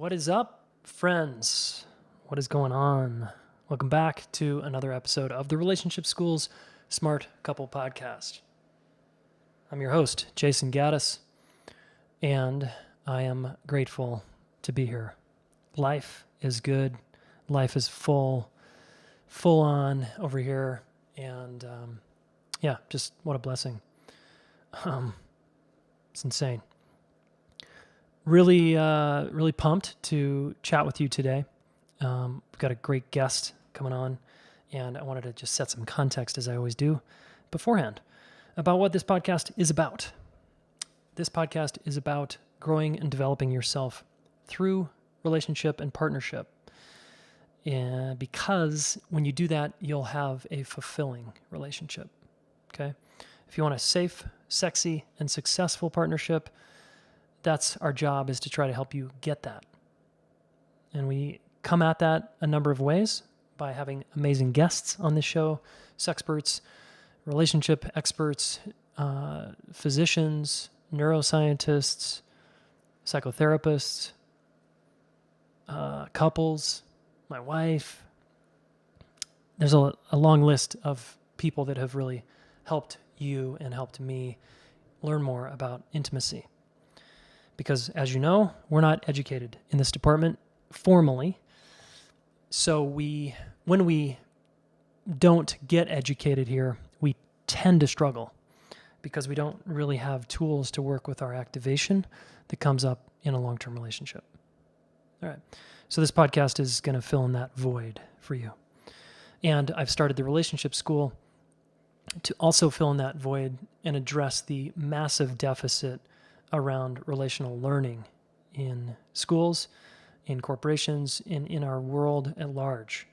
What is up, friends? What is going on? Welcome back to another episode of the Relationship School's Smart Couple Podcast. I'm your host, Jayson Gaddis, and I am grateful to be here. Life is good. Life is full on over here, and just what a blessing. It's insane. Really pumped to chat with you today. We've got a great guest coming on, and I wanted to just set some context, as I always do, beforehand, about what this podcast is about. This podcast is about growing and developing yourself through relationship and partnership. Because when you do that, you'll have a fulfilling relationship. Okay? If you want a safe, sexy, and successful partnership, that's our job, is to try to help you get that. And we come at that a number of ways by having amazing guests on this show, sexperts, relationship experts, physicians, neuroscientists, psychotherapists, couples, my wife. There's a long list of people that have really helped you and helped me learn more about intimacy. Because, as you know, we're not educated in this department formally. So when we don't get educated here, we tend to struggle because we don't really have tools to work with our activation that comes up in a long-term relationship. All right. So this podcast is going to fill in that void for you. And I've started the Relationship School to also fill in that void and address the massive deficit around relational learning in schools, in corporations, in our world at large.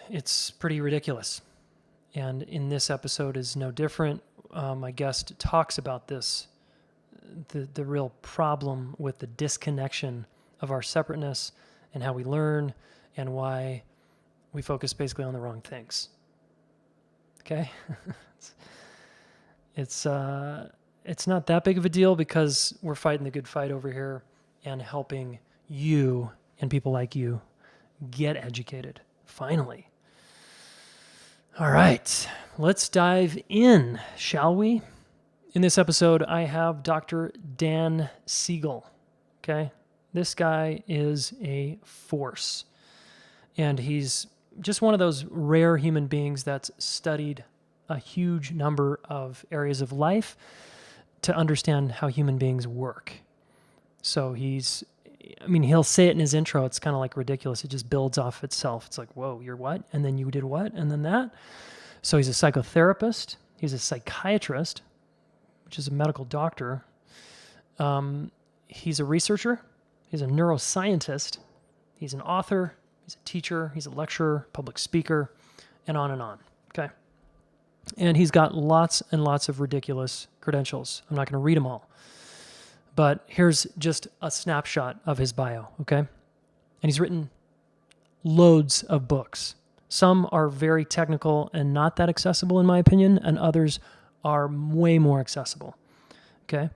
It's pretty ridiculous. And in this episode is no different. My guest talks about this, the real problem with the disconnection of our separateness and how we learn and why we focus basically on the wrong things. Okay? It's not that big of a deal because we're fighting the good fight over here and helping you and people like you get educated, finally. All right, let's dive in, shall we? In this episode, I have Dr. Dan Siegel, okay? This guy is a force, and he's just one of those rare human beings that's studied a huge number of areas of life to understand how human beings work. So he'll say it in his intro. It's kind of like ridiculous. It just builds off itself. It's like, whoa, you're what? And then you did what? And then that. So he's a psychotherapist. He's a psychiatrist, which is a medical doctor. He's a researcher. He's a neuroscientist. He's an author. He's a teacher. He's a lecturer, public speaker, and on and on. Okay. And he's got lots and lots of ridiculous credentials. I'm not going to read them all. But here's just a snapshot of his bio, okay? And he's written loads of books. Some are very technical and not that accessible, in my opinion, and others are way more accessible, okay?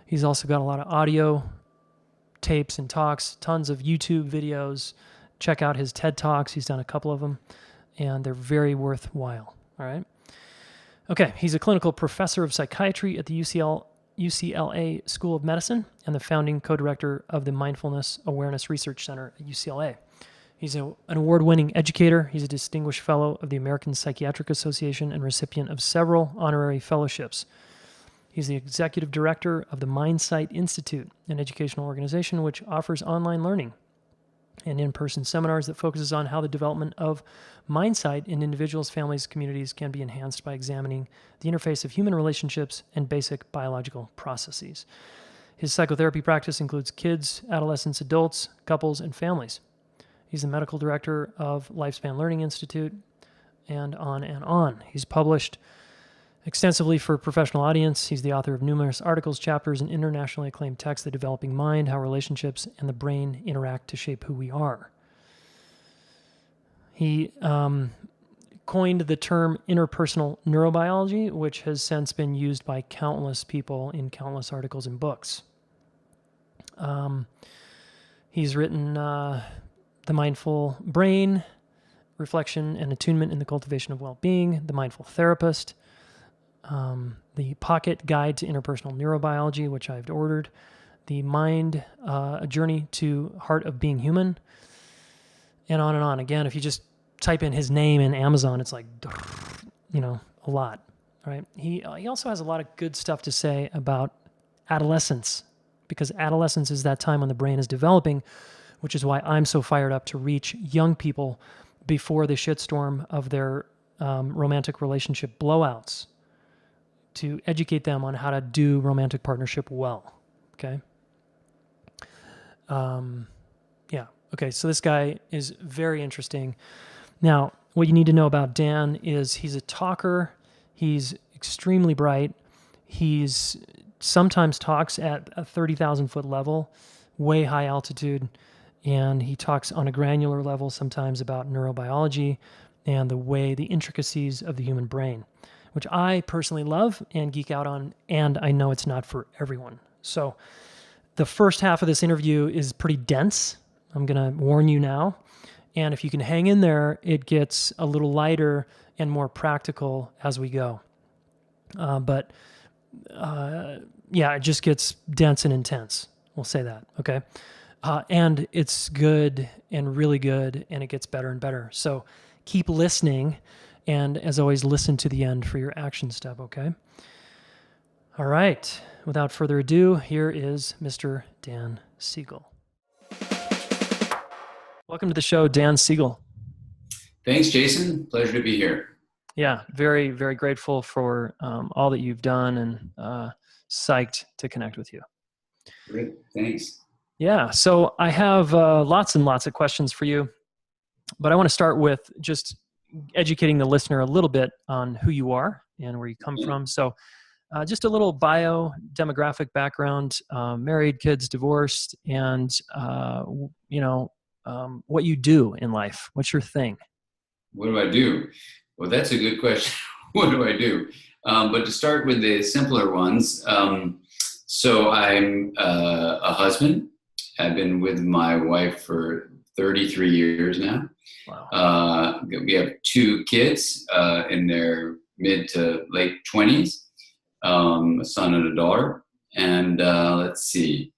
He's also got a lot of audio tapes and talks, tons of YouTube videos. Check out his TED Talks. He's done a couple of them, and they're very worthwhile, all right? Okay, he's a clinical professor of psychiatry at the UCLA School of Medicine and the founding co-director of the Mindfulness Awareness Research Center at UCLA. He's an award-winning educator. He's a distinguished fellow of the American Psychiatric Association and recipient of several honorary fellowships. He's the executive director of the Mindsight Institute, an educational organization which offers online learning and in-person seminars that focuses on how the development of mindsight in individuals, families, communities can be enhanced by examining the interface of human relationships and basic biological processes. His psychotherapy practice includes kids, adolescents, adults, couples, and families. He's the medical director of Lifespan Learning Institute, and on and on. He's published extensively for professional audience. He's the author of numerous articles, chapters, and internationally acclaimed texts, The Developing Mind, How Relationships and the Brain Interact to Shape Who We Are. He coined the term interpersonal neurobiology, which has since been used by countless people in countless articles and books. He's written The Mindful Brain, Reflection and Attunement in the Cultivation of Well-Being, The Mindful Therapist, the Pocket Guide to Interpersonal Neurobiology, which I've ordered, The Mind, A Journey to Heart of Being Human, and on and on. Again, if you just type in his name in Amazon, it's like, a lot, right? He also has a lot of good stuff to say about adolescence, because adolescence is that time when the brain is developing, which is why I'm so fired up to reach young people before the shitstorm of their romantic relationship blowouts, to educate them on how to do romantic partnership well, okay? Okay, so this guy is very interesting. Now, what you need to know about Dan is he's a talker, he's extremely bright, he's sometimes talks at a 30,000 foot level, way high altitude, and he talks on a granular level sometimes about neurobiology and the intricacies of the human brain, which I personally love and geek out on, and I know it's not for everyone. So the first half of this interview is pretty dense. I'm going to warn you now. And if you can hang in there, it gets a little lighter and more practical as we go. It just gets dense and intense. We'll say that, okay? And it's good and really good, and it gets better and better. So keep listening, and as always, listen to the end for your action step, okay? All right. Without further ado, here is Mr. Dan Siegel. Welcome to the show, Dan Siegel. Thanks, Jayson. Pleasure to be here. Yeah, very, very grateful for all that you've done, and psyched to connect with you. Great, thanks. Yeah, so I have lots and lots of questions for you, but I want to start with just educating the listener a little bit on who you are and where you come from. So just a little bio, demographic background, married, kids, divorced, and what you do in life. What's your thing? What do I do? Well, that's a good question. What do I do? But to start with the simpler ones, so I'm a husband. I've been with my wife for 33 years now. Wow. We have 2 kids in their mid to late 20s, a son and a daughter. And let's see,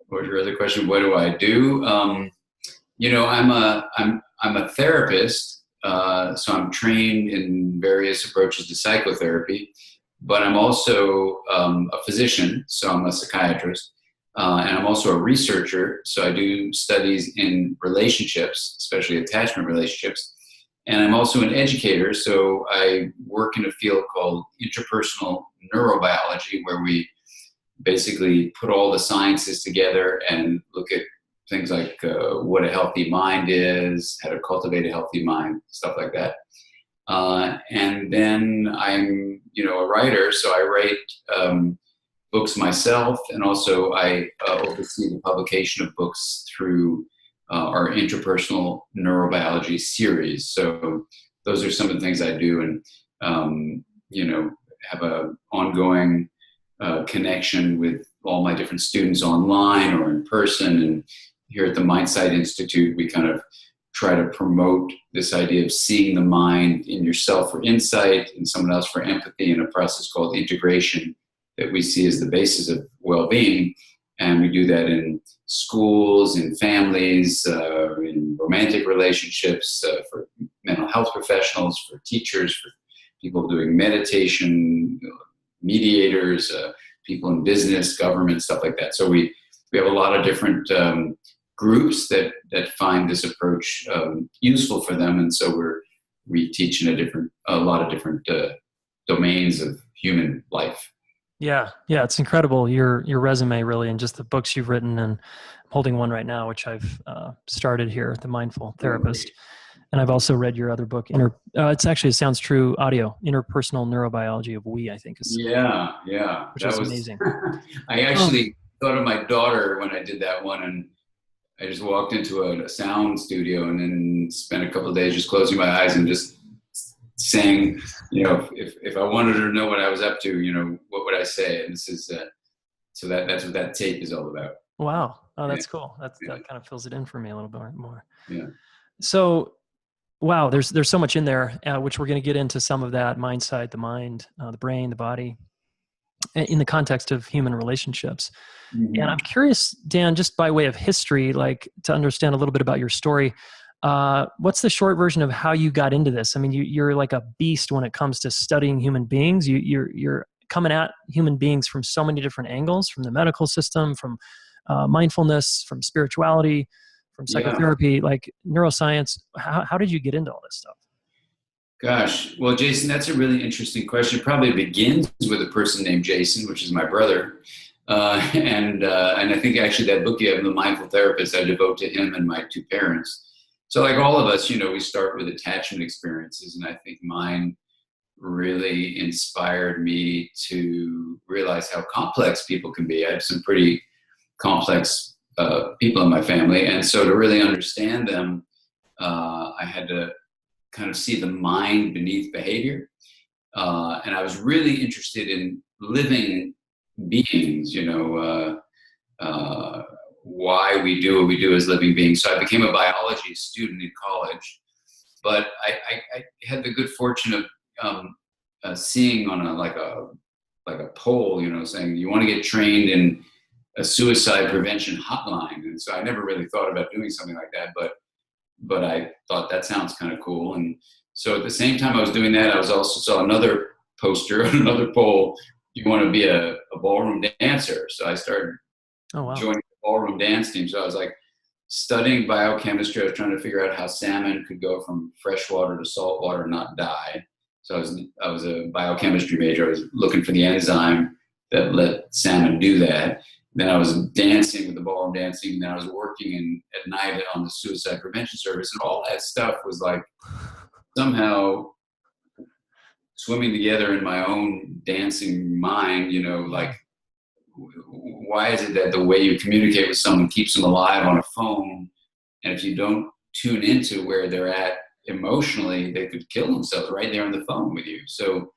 what was your other question? What do I do? I'm a therapist, so I'm trained in various approaches to psychotherapy, but I'm also a physician, so I'm a psychiatrist, and I'm also a researcher, so I do studies in relationships, especially attachment relationships, and I'm also an educator, so I work in a field called Interpersonal Neurobiology, where we basically put all the sciences together and look at things like what a healthy mind is, how to cultivate a healthy mind, stuff like that. And then I'm, a writer, so I write books myself, and also I oversee the publication of books through our Interpersonal Neurobiology series. So those are some of the things I do, and have a ongoing connection with all my different students online or in person. And here at the Mindsight Institute, we kind of try to promote this idea of seeing the mind in yourself for insight and someone else for empathy, in a process called integration that we see as the basis of well-being. And we do that in schools, in families, in romantic relationships, for mental health professionals, for teachers, for people doing meditation, mediators, people in business, government, stuff like that. So we have a lot of different groups that find this approach useful for them, and so we teach in a lot of different domains of human life. Yeah, it's incredible, your resume really, and just the books you've written. And I'm holding one right now, which I've started here, The Mindful Therapist. And I've also read your other book, it sounds true, audio, Interpersonal Neurobiology of We, I think. Yeah. Which is amazing. I actually thought of my daughter when I did that one, and I just walked into a sound studio and then spent a couple of days just closing my eyes and just saying, if I wanted her to know what I was up to, what would I say? And this is, so that's what that tape is all about. Wow. Oh, Yeah, that's cool. That kind of fills it in for me a little bit more. yeah, So, wow, there's so much in there, which we're going to get into some of that mindsight, the mind, the brain, the body, in the context of human relationships. And hmm I'm curious, Dan, just by way of history, like to understand a little bit about your story. What's the short version of how you got into this? I mean, you're like a beast when it comes to studying human beings. You're coming at human beings from so many different angles, from the medical system, from mindfulness, from spirituality, from yeah. psychotherapy, like neuroscience. How did you get into all this stuff? Gosh, well, Jayson, that's a really interesting question. It probably begins with a person named Jayson, which is my brother, and I think actually that book you have, The Mindful Therapist, I devote to him and my two parents. So, like all of us, we start with attachment experiences, and I think mine really inspired me to realize how complex people can be. I have some pretty complex people in my family, and so to really understand them, I had to kind of see the mind beneath behavior. And I was really interested in living beings, why we do what we do as living beings. So I became a biology student in college, but I had the good fortune of seeing on a poll, saying you want to get trained in a suicide prevention hotline. And so I never really thought about doing something like that, but I thought that sounds kind of cool. And so at the same time I was doing that, I was also saw another poster on another poll. You want to be a ballroom dancer. So I started Oh, wow. joining the ballroom dance team. So I was like studying biochemistry. I was trying to figure out how salmon could go from freshwater to saltwater and not die. So I was a biochemistry major. I was looking for the enzyme that let salmon do that. Then I was dancing with the ballroom dancing, and then I was working at night on the suicide prevention service, and all that stuff was like somehow swimming together in my own dancing mind. Like why is it that the way you communicate with someone keeps them alive on a phone, and if you don't tune into where they're at emotionally, they could kill themselves right there on the phone with you. So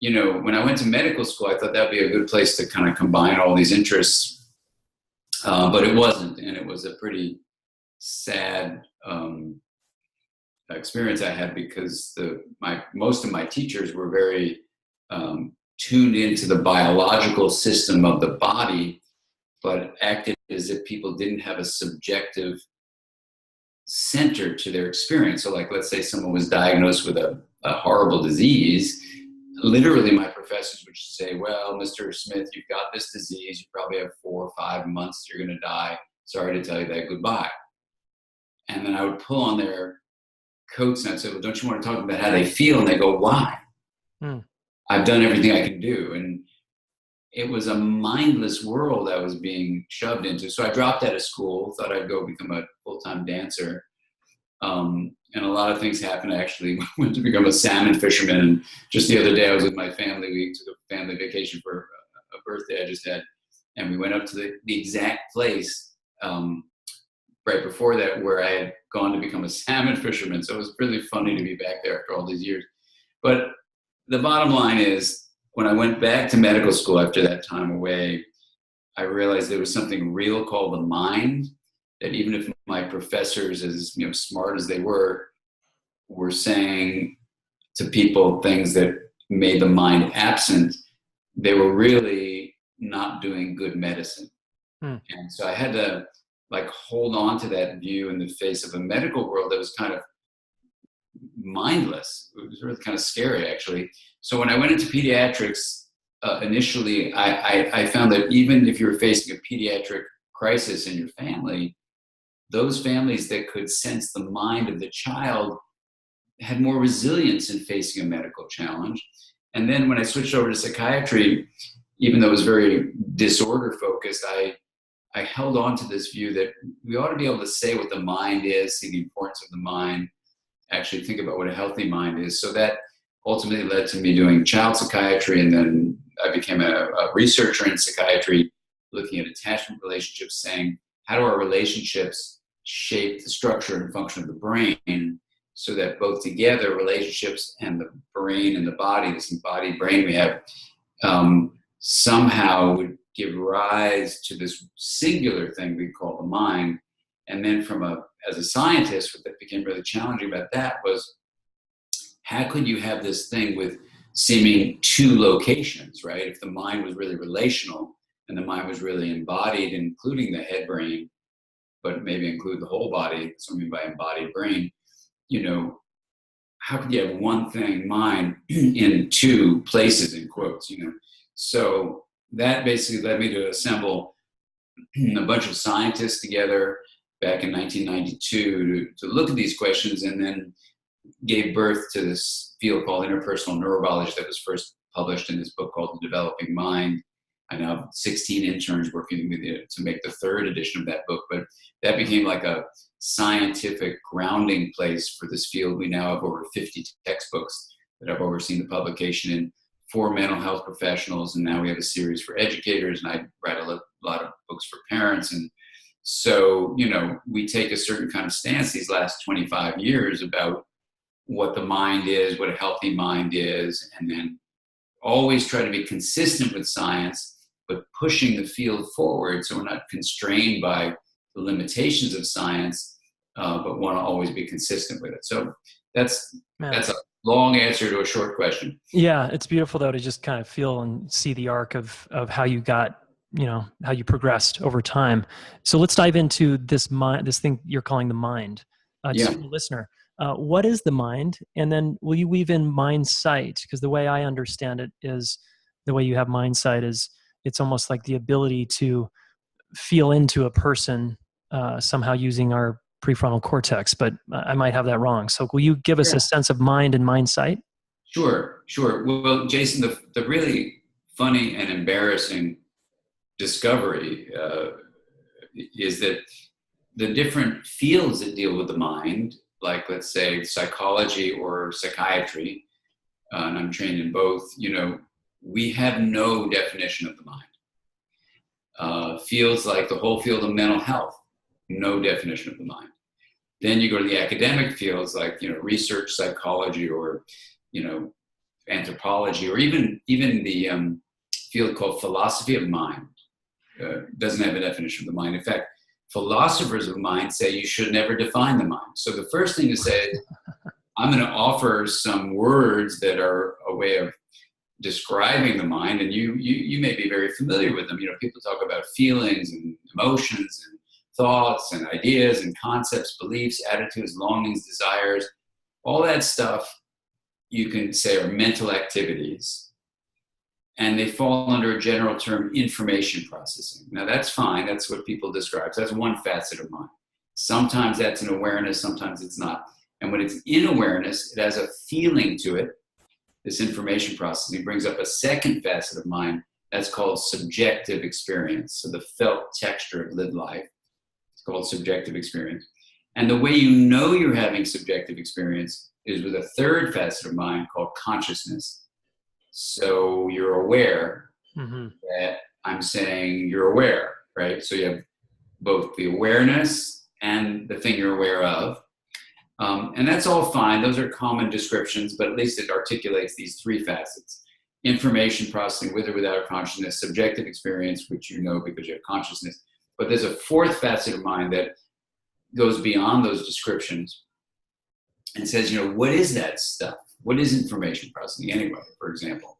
when I went to medical school, I thought that'd be a good place to kind of combine all these interests. But it wasn't, and it was a pretty sad experience I had because most of my teachers were very tuned into the biological system of the body, but acted as if people didn't have a subjective center to their experience. So, like, let's say someone was diagnosed with a horrible disease. Literally, my professors would say, well, Mr. Smith, you've got this disease. You probably have 4 or 5 months. You're going to die. Sorry to tell you that. Goodbye. And then I would pull on their coats and I'd say, well, don't you want to talk about how they feel? And they go, why? I've done everything I can do. And it was a mindless world I was being shoved into. So I dropped out of school, thought I'd go become a full-time dancer. And a lot of things happened. I actually went to become a salmon fisherman. And just the other day, I was with my family. We took a family vacation for a birthday I just had. And we went up to the exact place right before that where I had gone to become a salmon fisherman. So it was really funny to be back there after all these years. But the bottom line is, when I went back to medical school after that time away, I realized there was something real called the mind, that even if my professors, as smart as they were saying to people things that made the mind absent, they were really not doing good medicine. And so I had to hold on to that view in the face of a medical world that was kind of mindless. It was really kind of scary, actually. So when I went into pediatrics, initially, I found that even if you were facing a pediatric crisis in your family, those families that could sense the mind of the child had more resilience in facing a medical challenge. And then when I switched over to psychiatry, even though it was very disorder focused, I held on to this view that we ought to be able to say what the mind is, see the importance of the mind, actually think about what a healthy mind is. So that ultimately led to me doing child psychiatry, and then I became a researcher in psychiatry, looking at attachment relationships, saying, how do our relationships shape the structure and function of the brain, so that both together, relationships and the brain and the body, this embodied brain we have, somehow would give rise to this singular thing we call the mind. And then as a scientist, what that became really challenging about that was, how could you have this thing with seeming two locations, right? If the mind was really relational and the mind was really embodied, including the head brain, but maybe include the whole body, that's what I mean by embodied brain, how could you have one thing, mind, in two places, in quotes, So that basically led me to assemble a bunch of scientists together back in 1992 to look at these questions, and then gave birth to this field called Interpersonal Neurobiology that was first published in this book called The Developing Mind. I now have 16 interns working with me to make the third edition of that book, but that became like a scientific grounding place for this field. We now have over 50 textbooks that I've overseen the publication in for mental health professionals, and now we have a series for educators, and I write a lot of books for parents. And so, we take a certain kind of stance these last 25 years about what the mind is, what a healthy mind is, and then always try to be consistent with science, but pushing the field forward so we're not constrained by the limitations of science, but want to always be consistent with it. So that's a long answer to a short question. Yeah, it's beautiful though to just kind of feel and see the arc of how you got, how you progressed over time. So let's dive into this thing you're calling the mind. Just for the listener. What is the mind? And then will you weave in mindsight? Because the way I understand it is the way you have mindsight is it's almost like the ability to feel into a person somehow using our prefrontal cortex, but I might have that wrong. So will you give us a sense of mind and mindsight? Sure. Well, Jayson, the really funny and embarrassing discovery is that the different fields that deal with the mind, like let's say psychology or psychiatry, and I'm trained in both, we have no definition of the mind. Fields like the whole field of mental health, no definition of the mind. Then you go to the academic fields like, research psychology or, anthropology, or even the field called philosophy of mind doesn't have a definition of the mind. In fact, philosophers of mind say you should never define the mind. So the first thing to say is, I'm going to offer some words that are a way of describing the mind, and you may be very familiar with them. People talk about feelings and emotions and thoughts and ideas and concepts, beliefs, attitudes, longings, desires. All that stuff you can say are mental activities, and they fall under a general term, information processing. Now that's fine, that's what people describe. So that's one facet of mind. Sometimes that's an awareness, sometimes it's not. And when it's in awareness, it has a feeling to it. This information processing brings up a second facet of mind that's called subjective experience. So the felt texture of lived life. It's called subjective experience. And the way you know you're having subjective experience is with a third facet of mind called consciousness. So you're aware that I'm saying you're aware, right? So you have both the awareness and the thing you're aware of. And that's all fine. Those are common descriptions, but at least it articulates these three facets. Information processing with or without consciousness, subjective experience, which you know because you have consciousness. But there's a fourth facet of mind that goes beyond those descriptions and says, what is that stuff? What is information processing anyway, for example?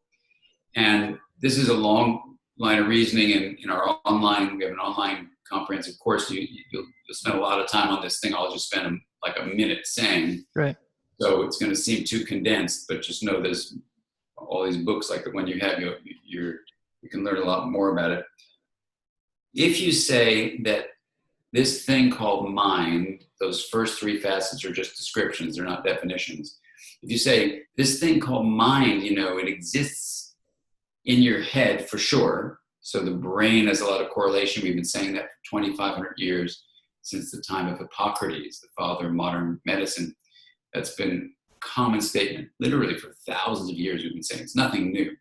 And this is a long line of reasoning in our online, we have an online comprehensive course. You'll spend a lot of time on this thing. I'll just spend like a minute saying. Right. So it's going to seem too condensed, but just know there's all these books like the one you have, you can learn a lot more about it. If you say that this thing called mind, those first three facets are just descriptions, they're not definitions. If you say this thing called mind, it exists in your head for sure. So the brain has a lot of correlation. We've been saying that for 2,500 years, since the time of Hippocrates, the father of modern medicine. That's been a common statement. Literally for thousands of years we've been saying it's nothing new.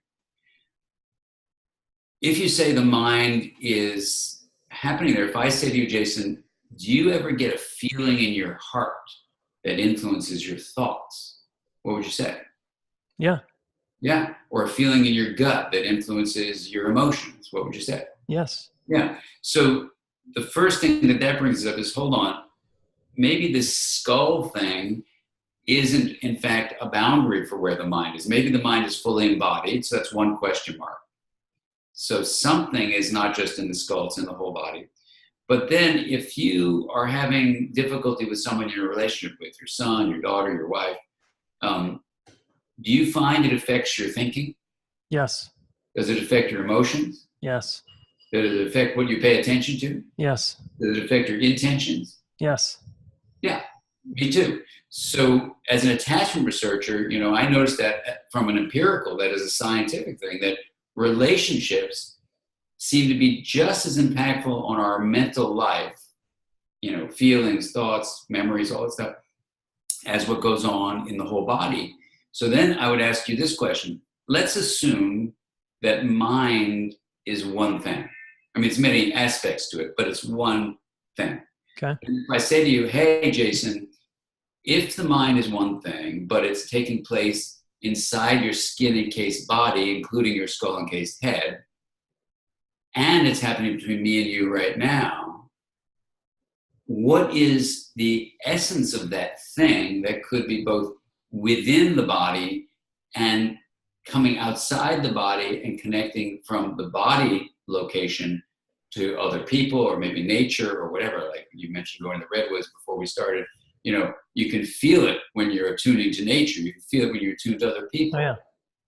If you say the mind is happening there, if I say to you, Jayson, do you ever get a feeling in your heart that influences your thoughts? What would you say? Yeah. Yeah. Or a feeling in your gut that influences your emotions. What would you say? Yes. Yeah. So the first thing that brings up is, hold on, maybe this skull thing isn't in fact a boundary for where the mind is. Maybe the mind is fully embodied. So that's one question mark. So something is not just in the skull, it's in the whole body. But then if you are having difficulty with someone you're in a relationship with, your son, your daughter, your wife, do you find it affects your thinking? Yes. Does it affect your emotions? Yes. Does it affect what you pay attention to? Yes. Does it affect your intentions? Yes. Yeah, me too. So as an attachment researcher, I noticed that from an empirical, that is a scientific thing, that relationships seem to be just as impactful on our mental life, feelings, thoughts, memories, all that stuff, as what goes on in the whole body. So then I would ask you this question. Let's assume that mind is one thing. I mean, it's many aspects to it, but it's one thing. Okay. And if I say to you, hey, Jayson, if the mind is one thing, but it's taking place inside your skin-encased body, including your skull-encased head, and it's happening between me and you right now, what is the essence of that thing that could be both within the body and coming outside the body and connecting from the body location to other people or maybe nature or whatever? Like you mentioned going to the redwoods before we started. You can feel it when you're attuning to nature. You can feel it when you're attuned to other people. Oh, yeah.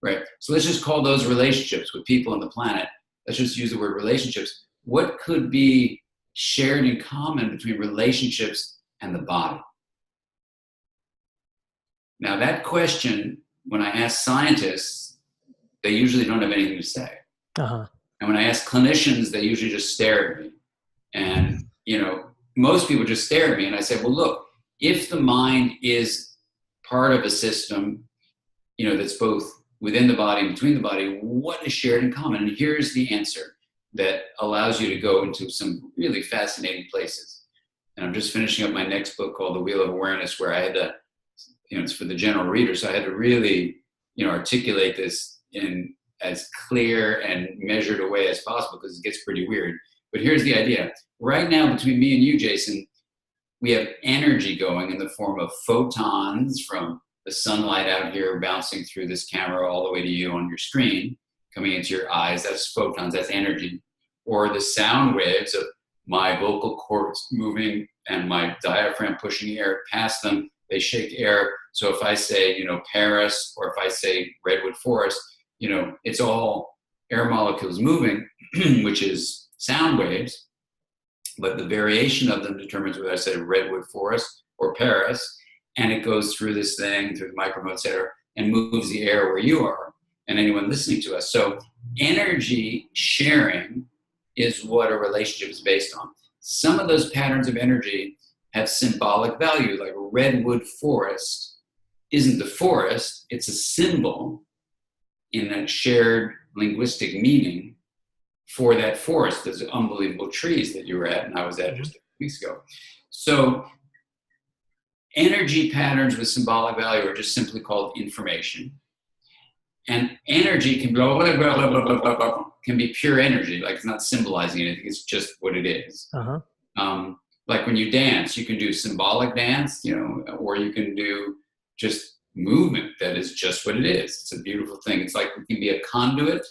Right? So let's just call those relationships with people on the planet. Let's just use the word relationships. What could be shared in common between relationships and the body? Now, that question, when I ask scientists, they usually don't have anything to say. Uh-huh. And when I ask clinicians, they usually just stare at me. And, most people just stare at me. And I say, well, look, if the mind is part of a system, that's both within the body and between the body, what is shared in common? And here's the answer that allows you to go into some really fascinating places. And I'm just finishing up my next book called The Wheel of Awareness, where I had to, it's for the general reader. So I had to really, articulate this in as clear and measured a way as possible, because it gets pretty weird. But here's the idea. Right now, between me and you, Jayson, we have energy going in the form of photons from the sunlight out here bouncing through this camera all the way to you on your screen, coming into your eyes. That's photons, that's energy. Or the sound waves of my vocal cords moving and my diaphragm pushing air past them. They shake air. So if I say, Paris, or if I say redwood forest, it's all air molecules moving, which is sound waves. But the variation of them determines whether I say redwood forest or Paris. And it goes through this thing, through the microphone, et cetera, and moves the air where you are and anyone listening to us. So energy sharing is what a relationship is based on. Some of those patterns of energy have symbolic value, like a redwood forest isn't the forest, it's a symbol in a shared linguistic meaning for that forest. Those unbelievable trees that you were at and I was at just a few weeks ago. So energy patterns with symbolic value are just simply called information. And energy can be pure energy, like it's not symbolizing anything, it's just what it is. Uh-huh. Like when you dance, you can do symbolic dance, or you can do just movement that is just what it is. It's a beautiful thing. It's like it can be a conduit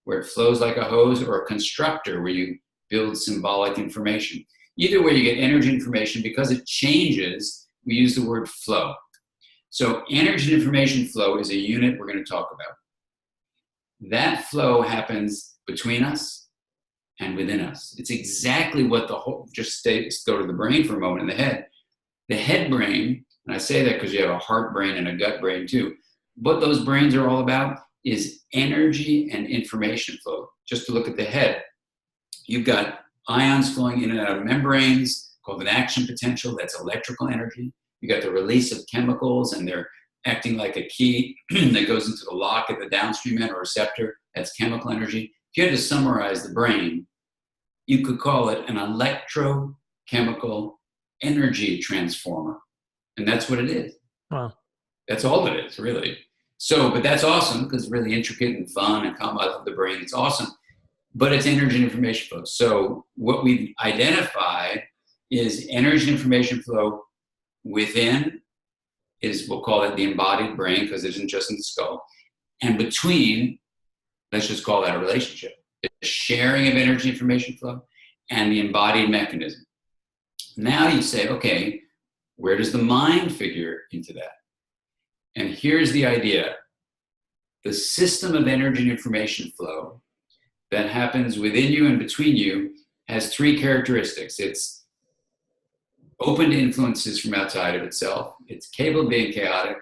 where it flows like a hose, or a constructor where you build symbolic information. Either way, you get energy information. Because it changes, we use the word flow. So energy information flow is a unit we're going to talk about. That flow happens between us and within us. It's exactly what the whole, go to the brain for a moment, in the head. The head brain, and I say that because you have a heart brain and a gut brain too, what those brains are all about is energy and information flow. Just to look at the head, you've got ions flowing in and out of membranes called an action potential. That's electrical energy. You got the release of chemicals, and they're acting like a key that goes into the lock at the downstream end, or receptor. That's chemical energy. If you had to summarize the brain, you could call it an electrochemical energy transformer. And that's what it is. Wow. That's all it is, really. So, but that's awesome, because it's really intricate and fun and I love the brain. It's awesome. but it's energy and information flow. So what we've identified is energy and information flow within is, we'll call it the embodied brain, because it isn't just in the skull. And between, let's just call that a relationship. The sharing of energy information flow and the embodied mechanism. Now you say, okay, where does the mind figure into that? And here's the idea. The system of energy and information flow that happens within you and between you has three characteristics. It's open to influences from outside of itself, it's capable of being chaotic,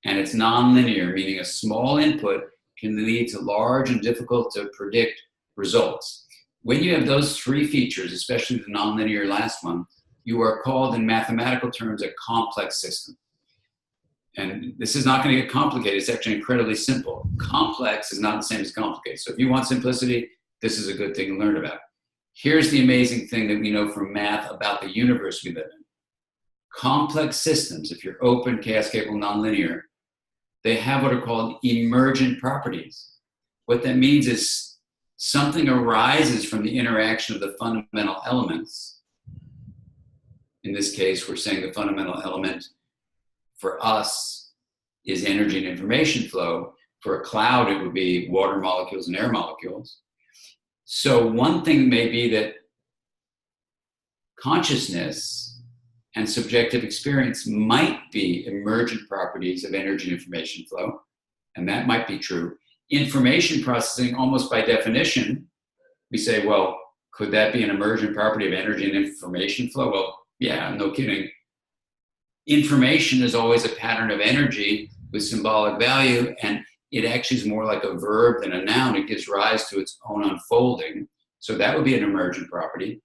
and it's nonlinear, meaning a small input can lead to large and difficult to predict results. When you have those three features, especially the nonlinear last one, you are called in mathematical terms a complex system. And this is not going to get complicated. It's actually incredibly simple. Complex is not the same as complicated. So if you want simplicity, this is a good thing to learn about. Here's the amazing thing that we know from math about the universe we live in. Complex systems, if you're open, chaos capable, nonlinear, they have what are called emergent properties. What that means is something arises from the interaction of the fundamental elements. In this case, we're saying the fundamental element for us is energy and information flow. For a cloud, it would be water molecules and air molecules. So one thing may be that consciousness and subjective experience might be emergent properties of energy and information flow, and that might be true. Information processing, almost by definition, we say, well, could that be an emergent property of energy and information flow? Well, yeah, no kidding. Information is always a pattern of energy with symbolic value, and it actually is more like a verb than a noun. It gives rise to its own unfolding. So that would be an emergent property.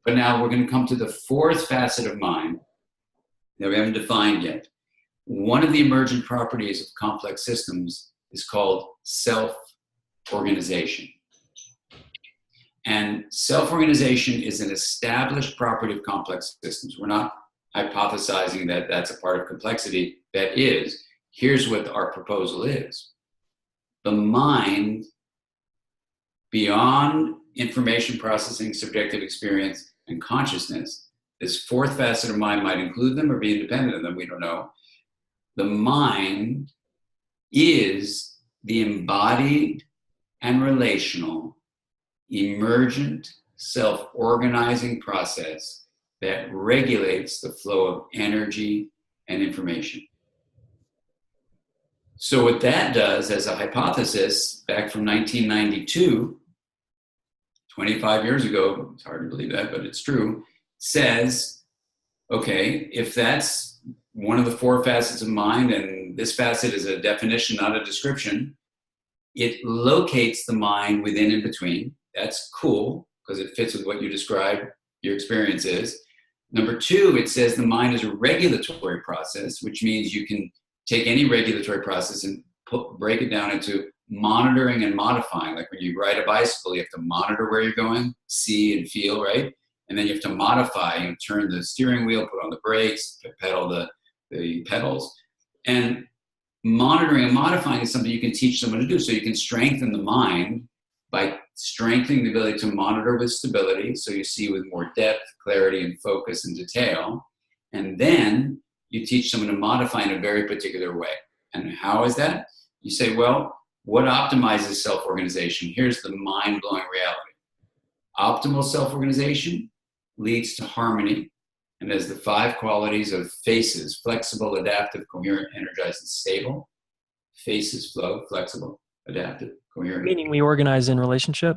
But now we're going to come to the fourth facet of mind that we haven't defined yet. One of the emergent properties of complex systems is called self-organization. And self-organization is an established property of complex systems. We're not hypothesizing that that's a part of complexity. That is. Here's what our proposal is. The mind, beyond information processing, subjective experience, and consciousness, this fourth facet of mind might include them or be independent of them, we don't know. The mind is the embodied and relational, emergent, self-organizing process that regulates the flow of energy and information. So what that does as a hypothesis back from 1992, 25 years ago, it's hard to believe that, but it's true, says, okay, if that's one of the four facets of mind, and this facet is a definition, not a description, it locates the mind within and between. That's cool, because it fits with what you described your experience is. Number two, it says the mind is a regulatory process, which means you can take any regulatory process and break it down into monitoring and modifying. Like when you ride a bicycle, you have to monitor where you're going, see and feel, right? And then you have to modify, you know, turn the steering wheel, put on the brakes, pedal the pedals. And monitoring and modifying is something you can teach someone to do. So you can strengthen the mind by strengthening the ability to monitor with stability, so you see with more depth, clarity, and focus and detail. And then you teach someone to modify in a very particular way. And how is that? You say, well, what optimizes self-organization? Here's the mind-blowing reality. Optimal self-organization leads to harmony and has the five qualities of phases: flexible, adaptive, coherent, energized, and stable. Phases: flow, flexible, adaptive, coherent. Meaning we organize in relationship?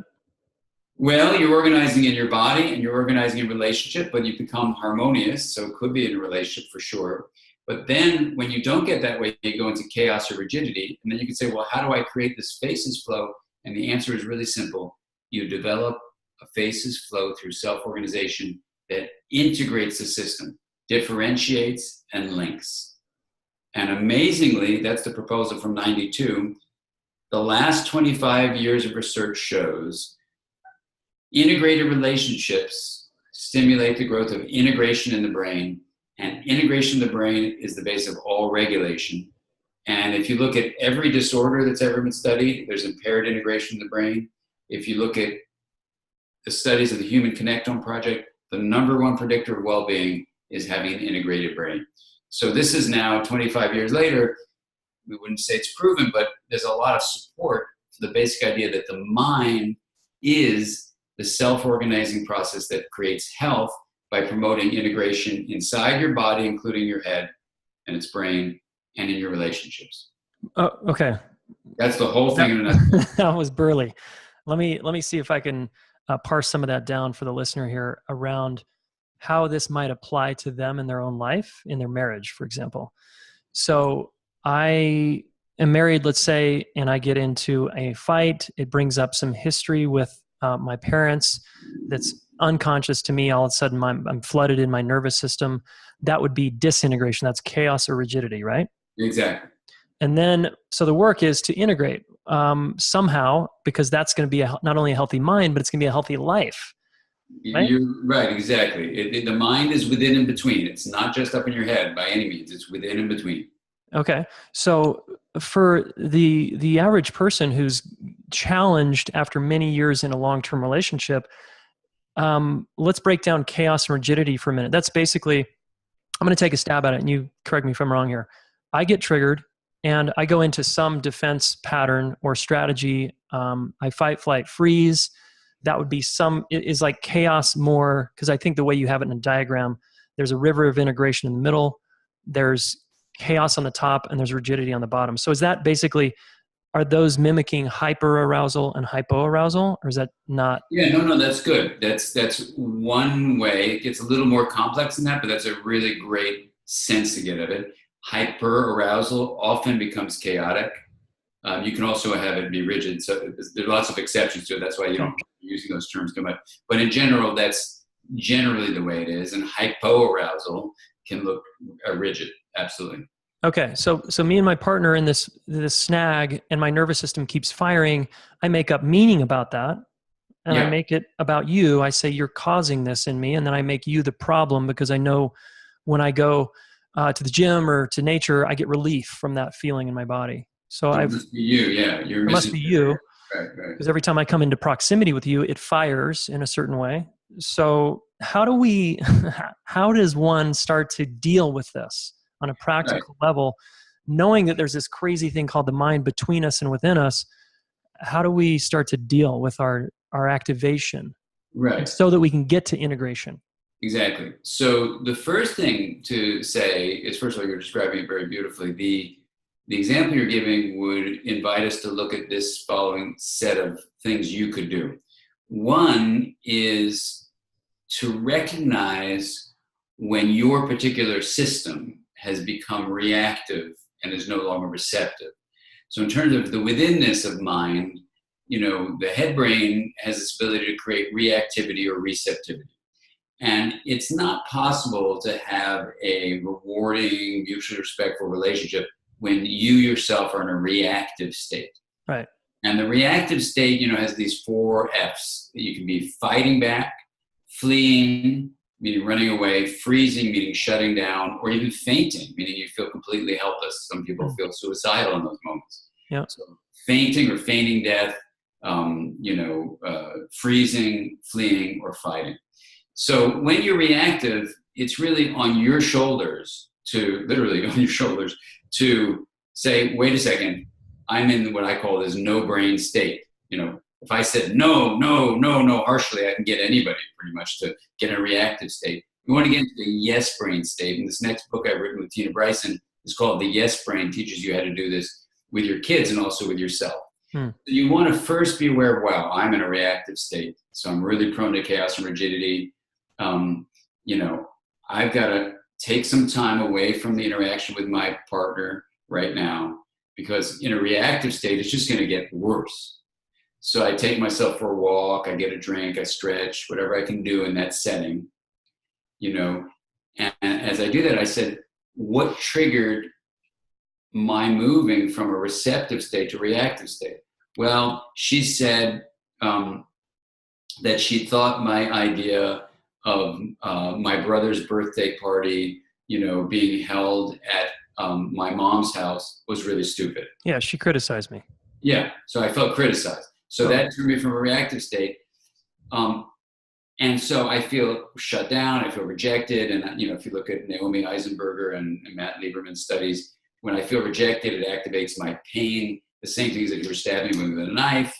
Well, you're organizing in your body and you're organizing in relationship, but you become harmonious. So it could be in a relationship for sure. But then when you don't get that way, you go into chaos or rigidity. And then you can say, well, how do I create this phases flow? And the answer is really simple. You develop a phases flow through self-organization that integrates the system, differentiates, and links. And amazingly, that's the proposal from 92. The last 25 years of research shows integrated relationships stimulate the growth of integration in the brain, and integration in the brain is the base of all regulation. And if you look at every disorder that's ever been studied, there's impaired integration in the brain. If you look at the studies of the Human Connectome Project, the number one predictor of well-being is having an integrated brain. So this is now 25 years later. We wouldn't say it's proven, but there's a lot of support for the basic idea that the mind is the self-organizing process that creates health by promoting integration inside your body, including your head and its brain, and in your relationships. Oh, okay. That's the whole thing in a nutshell. That was burly. Let me see if I can parse some of that down for the listener here around how this might apply to them in their own life, in their marriage, for example. So I am married, let's say, and I get into a fight. It brings up some history with my parents that's unconscious to me. All of a sudden, I'm flooded in my nervous system. That would be disintegration. That's chaos or rigidity, right? Exactly. And then, so the work is to integrate somehow, because that's going to be not only a healthy mind, but it's going to be a healthy life. Right? You're right, exactly. The mind is within and between. It's not just up in your head by any means. It's within and between. Okay. So for the average person who's challenged after many years in a long-term relationship, let's break down chaos and rigidity for a minute. That's basically, I'm going to take a stab at it, and you correct me if I'm wrong here. I get triggered and I go into some defense pattern or strategy. I fight, flight, freeze. That would be is like chaos more, because I think the way you have it in a diagram, there's a river of integration in the middle, there's chaos on the top, and there's rigidity on the bottom. So is that basically, are those mimicking hyperarousal and hypoarousal, or is that not? Yeah, no, that's good. That's one way. It gets a little more complex than that, but that's a really great sense to get of it. Hyperarousal often becomes chaotic. You can also have it be rigid. So there's lots of exceptions to it. That's why you don't keep using those terms too much. But in general, that's generally the way it is. And hypoarousal can look rigid. Absolutely. Okay. So me and my partner in this snag, and my nervous system keeps firing. I make up meaning about that. And I make it about you. I say, you're causing this in me. And then I make you the problem, because I know when I go to the gym or to nature, I get relief from that feeling in my body. So it must be you. Yeah. It must be you. Right. Because every time I come into proximity with you, it fires in a certain way. So how does one start to deal with this on a practical level, knowing that there's this crazy thing called the mind between us and within us? How do we start to deal with our activation, right, so that we can get to integration? Exactly. So the first thing to say is, first of all, you're describing it very beautifully. The example you're giving would invite us to look at this following set of things you could do. One is to recognize when your particular system has become reactive and is no longer receptive. So in terms of the withinness of mind, the head brain has this ability to create reactivity or receptivity. And it's not possible to have a rewarding, mutually respectful relationship when you yourself are in a reactive state. Right. And the reactive state, has these 4 F's. You can be fighting back, fleeing, meaning running away, freezing, meaning shutting down, or even fainting, meaning you feel completely helpless. Some people feel suicidal in those moments. Yeah. So fainting or feigning death, freezing, fleeing, or fighting. So when you're reactive, it's really on your shoulders to say, wait a second, I'm in what I call this no brain state. If I said no harshly, I can get anybody pretty much to get in a reactive state. We want to get into the yes brain state. And this next book I've written with Tina Bryson is called The Yes Brain, teaches you how to do this with your kids and also with yourself. So you want to first be aware of, wow, I'm in a reactive state. So I'm really prone to chaos and rigidity. I've got to take some time away from the interaction with my partner right now, because in a reactive state, it's just going to get worse. So I take myself for a walk, I get a drink, I stretch, whatever I can do in that setting, and as I do that, I said, what triggered my moving from a receptive state to reactive state? Well, she said that she thought my idea of my brother's birthday party, being held at my mom's house was really stupid. Yeah, she criticized me. Yeah, so I felt criticized. So that threw me from a reactive state. And so I feel shut down, I feel rejected. And, if you look at Naomi Eisenberger and Matt Lieberman's studies, when I feel rejected, it activates my pain. The same thing as if you were stabbing me with a knife.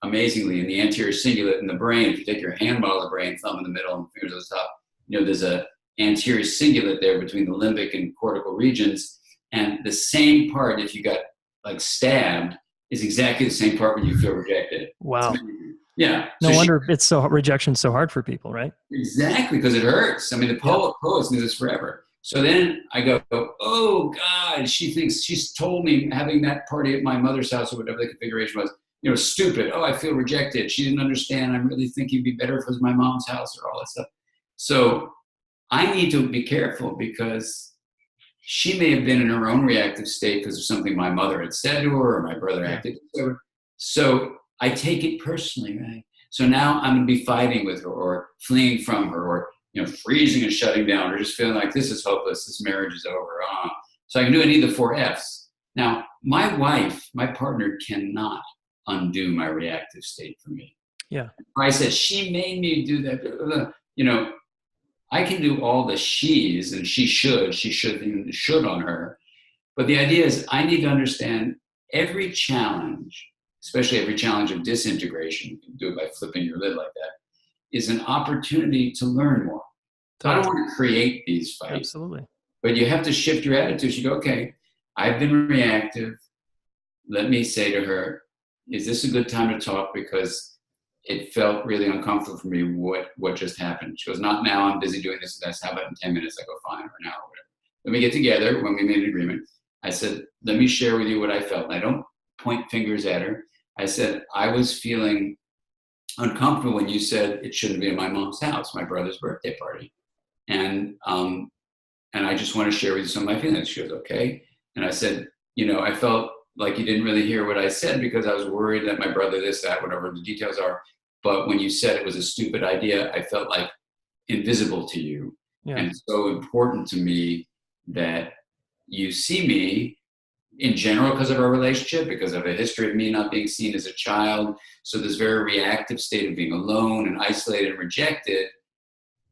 Amazingly, in the anterior cingulate in the brain, if you take your hand model of the brain, thumb in the middle and fingers on the top, there's a anterior cingulate there between the limbic and cortical regions. And the same part, if you got like stabbed, is exactly the same part when you feel rejected. Wow. Yeah. No wonder rejection's so hard for people, right? Exactly, because it hurts. I mean, the poets knew this forever. So then I go, oh God, she's told me having that party at my mother's house or whatever the configuration was, stupid. Oh, I feel rejected. She didn't understand. I really think it'd be better if it was my mom's house or all that stuff. So I need to be careful because she may have been in her own reactive state because of something my mother had said to her or my brother acted to her. So I take it personally, right? So now I'm going to be fighting with her or fleeing from her or, freezing and shutting down or just feeling like this is hopeless. This marriage is over. So I can do any of the 4 Fs. Now, my wife, my partner cannot undo my reactive state for me. Yeah. I said, she made me do that. Blah, blah, blah. I can do all the she's and she should on her. But the idea is I need to understand every challenge, especially every challenge of disintegration, you can do it by flipping your lid like that, is an opportunity to learn more. I don't want to create these fights. Absolutely. But you have to shift your attitude. You go, okay, I've been reactive. Let me say to her, is this a good time to talk? Because it felt really uncomfortable for me what just happened. She goes, not now, I'm busy doing this and that. How about in 10 minutes? I go, fine, or an hour, or whatever. When we get together, when we made an agreement, I said, let me share with you what I felt. And I don't point fingers at her. I said, I was feeling uncomfortable when you said it shouldn't be in my mom's house, my brother's birthday party. And I just want to share with you some of my feelings. She goes, okay. And I said, I felt like you didn't really hear what I said because I was worried that my brother this, that, whatever the details are. But when you said it was a stupid idea, I felt like invisible to you. Yeah. And so important to me that you see me in general because of our relationship, because of a history of me not being seen as a child. So this very reactive state of being alone and isolated and rejected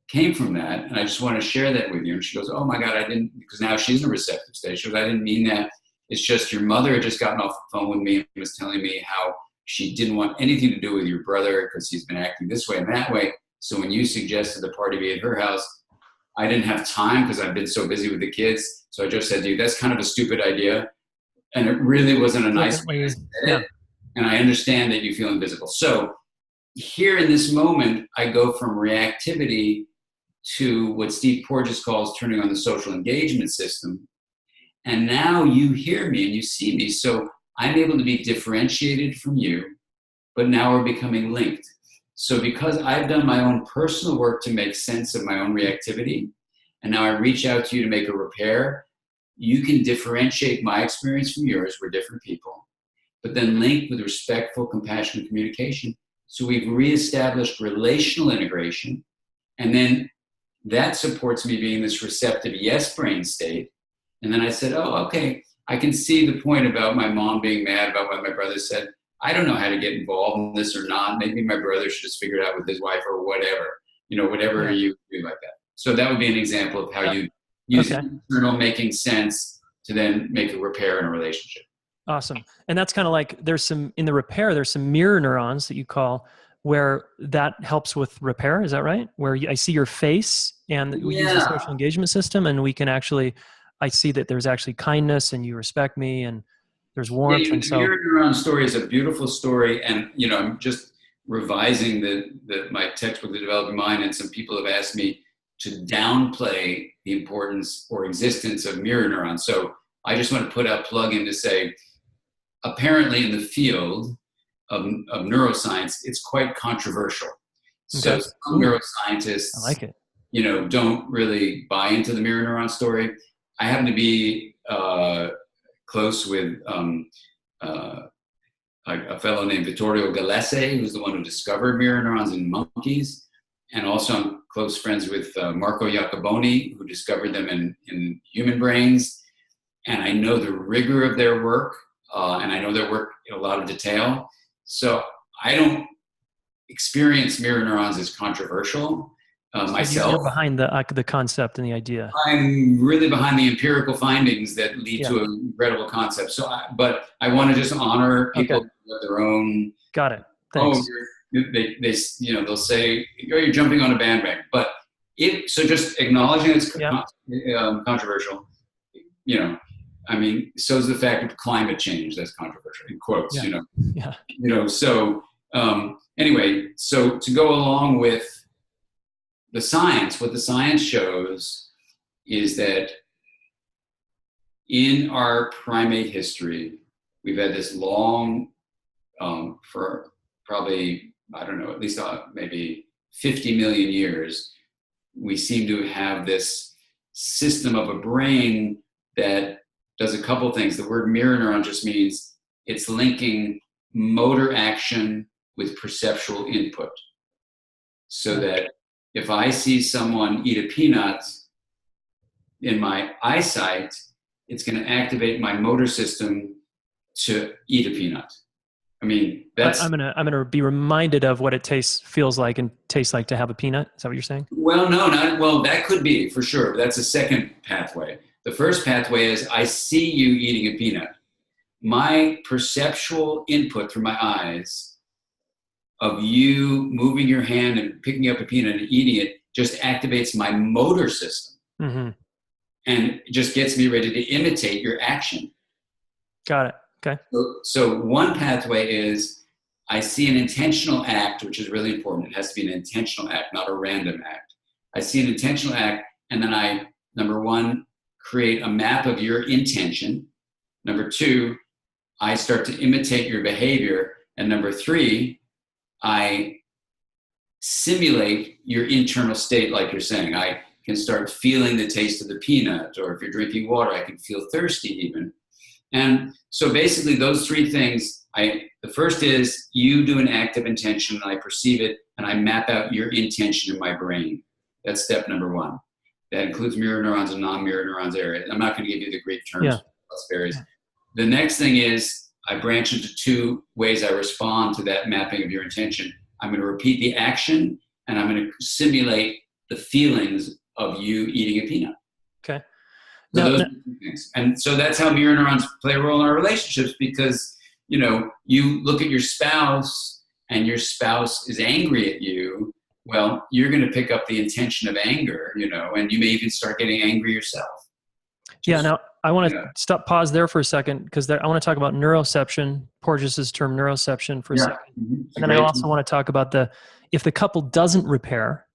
came from that. And I just want to share that with you. And she goes, oh my God, I didn't, because now she's in a receptive state. She goes, I didn't mean that. It's just your mother had just gotten off the phone with me and was telling me how she didn't want anything to do with your brother because he's been acting this way and that way. So when you suggested the party be at her house, I didn't have time because I've been so busy with the kids. So I just said to you, that's kind of a stupid idea. And it really wasn't a nice way to say it. And I understand that you feel invisible. So here in this moment, I go from reactivity to what Steve Porges calls turning on the social engagement system. And now you hear me and you see me. So I'm able to be differentiated from you, but now we're becoming linked. So because I've done my own personal work to make sense of my own reactivity, and now I reach out to you to make a repair, you can differentiate my experience from yours. We're different people, but then link with respectful, compassionate communication. So we've reestablished relational integration. And then that supports me being this receptive yes brain state. And then I said, oh, okay, I can see the point about my mom being mad about what my brother said. I don't know how to get involved in this or not. Maybe my brother should just figure it out with his wife or whatever, whatever you do like that. So that would be an example of how you use internal making sense to then make a repair in a relationship. Awesome. And that's kind of like in the repair, there's some mirror neurons that you call where that helps with repair. Is that right? Where I see your face and we use the social engagement system and I see that there's actually kindness and you respect me and there's warmth. Yeah, the mirror neuron story is a beautiful story. And, I'm just revising my textbook, The Developing Mind, and some people have asked me to downplay the importance or existence of mirror neurons. So I just want to put a plug in to say, apparently in the field of neuroscience, it's quite controversial. So some neuroscientists, I like it. Don't really buy into the mirror neuron story. I happen to be close with a fellow named Vittorio Gallese, who's the one who discovered mirror neurons in monkeys. And also I'm close friends with Marco Iacoboni, who discovered them in human brains. And I know the rigor of their work, and I know their work in a lot of detail. So I don't experience mirror neurons as controversial. Myself, You're behind the concept and the idea. I'm really behind the empirical findings that lead Yeah. to an incredible concept. So, but I want to just honor people Okay. who have their own. Got it. Oh, Thanks. they they'll say, oh, you're jumping on a bandwagon. But so just acknowledging it's controversial. I mean, so is the fact of climate change that's controversial in quotes. Yeah. So anyway, so to go along with the science, what the science shows is that in our primate history, we've had this long, for probably, I don't know, at least maybe 50 million years, we seem to have this system of a brain that does a couple things. The word mirror neuron just means it's linking motor action with perceptual input. So that if I see someone eat a peanut in my eyesight, it's going to activate my motor system to eat a peanut. I mean, that's. I'm gonna be reminded of what it feels like to have a peanut. Is that what you're saying? Well, no, that could be for sure. That's a second pathway. The first pathway is I see you eating a peanut. My perceptual input through my eyes of you moving your hand and picking up a peanut and eating it just activates my motor system. Mm-hmm. And just gets me ready to imitate your action. Got it. Okay. So one pathway is I see an intentional act, which is really important. It has to be an intentional act, not a random act. I see an intentional act, and then I, number one, create a map of your intention. Number two, I start to imitate your behavior. And number three, I simulate your internal state, like you're saying. I can start feeling the taste of the peanut, or if you're drinking water, I can feel thirsty even. And so basically those three things, the first is you do an act of intention, and I perceive it, and I map out your intention in my brain. That's step number one. That includes mirror neurons and non-mirror neurons area. I'm not going to give you the Greek terms, varies. The next thing is I branch into two ways I respond to that mapping of your intention. I'm going to repeat the action, and I'm going to simulate the feelings of you eating a peanut. Okay. So those are two things. And so that's how mirror neurons play a role in our relationships, because, you look at your spouse and your spouse is angry at you. Well, you're going to pick up the intention of anger, and you may even start getting angry yourself. Now I want to pause there for a second, because I want to talk about neuroception, Porges's term neuroception for a second. Mm-hmm. And then I also want to talk about if the couple doesn't repair,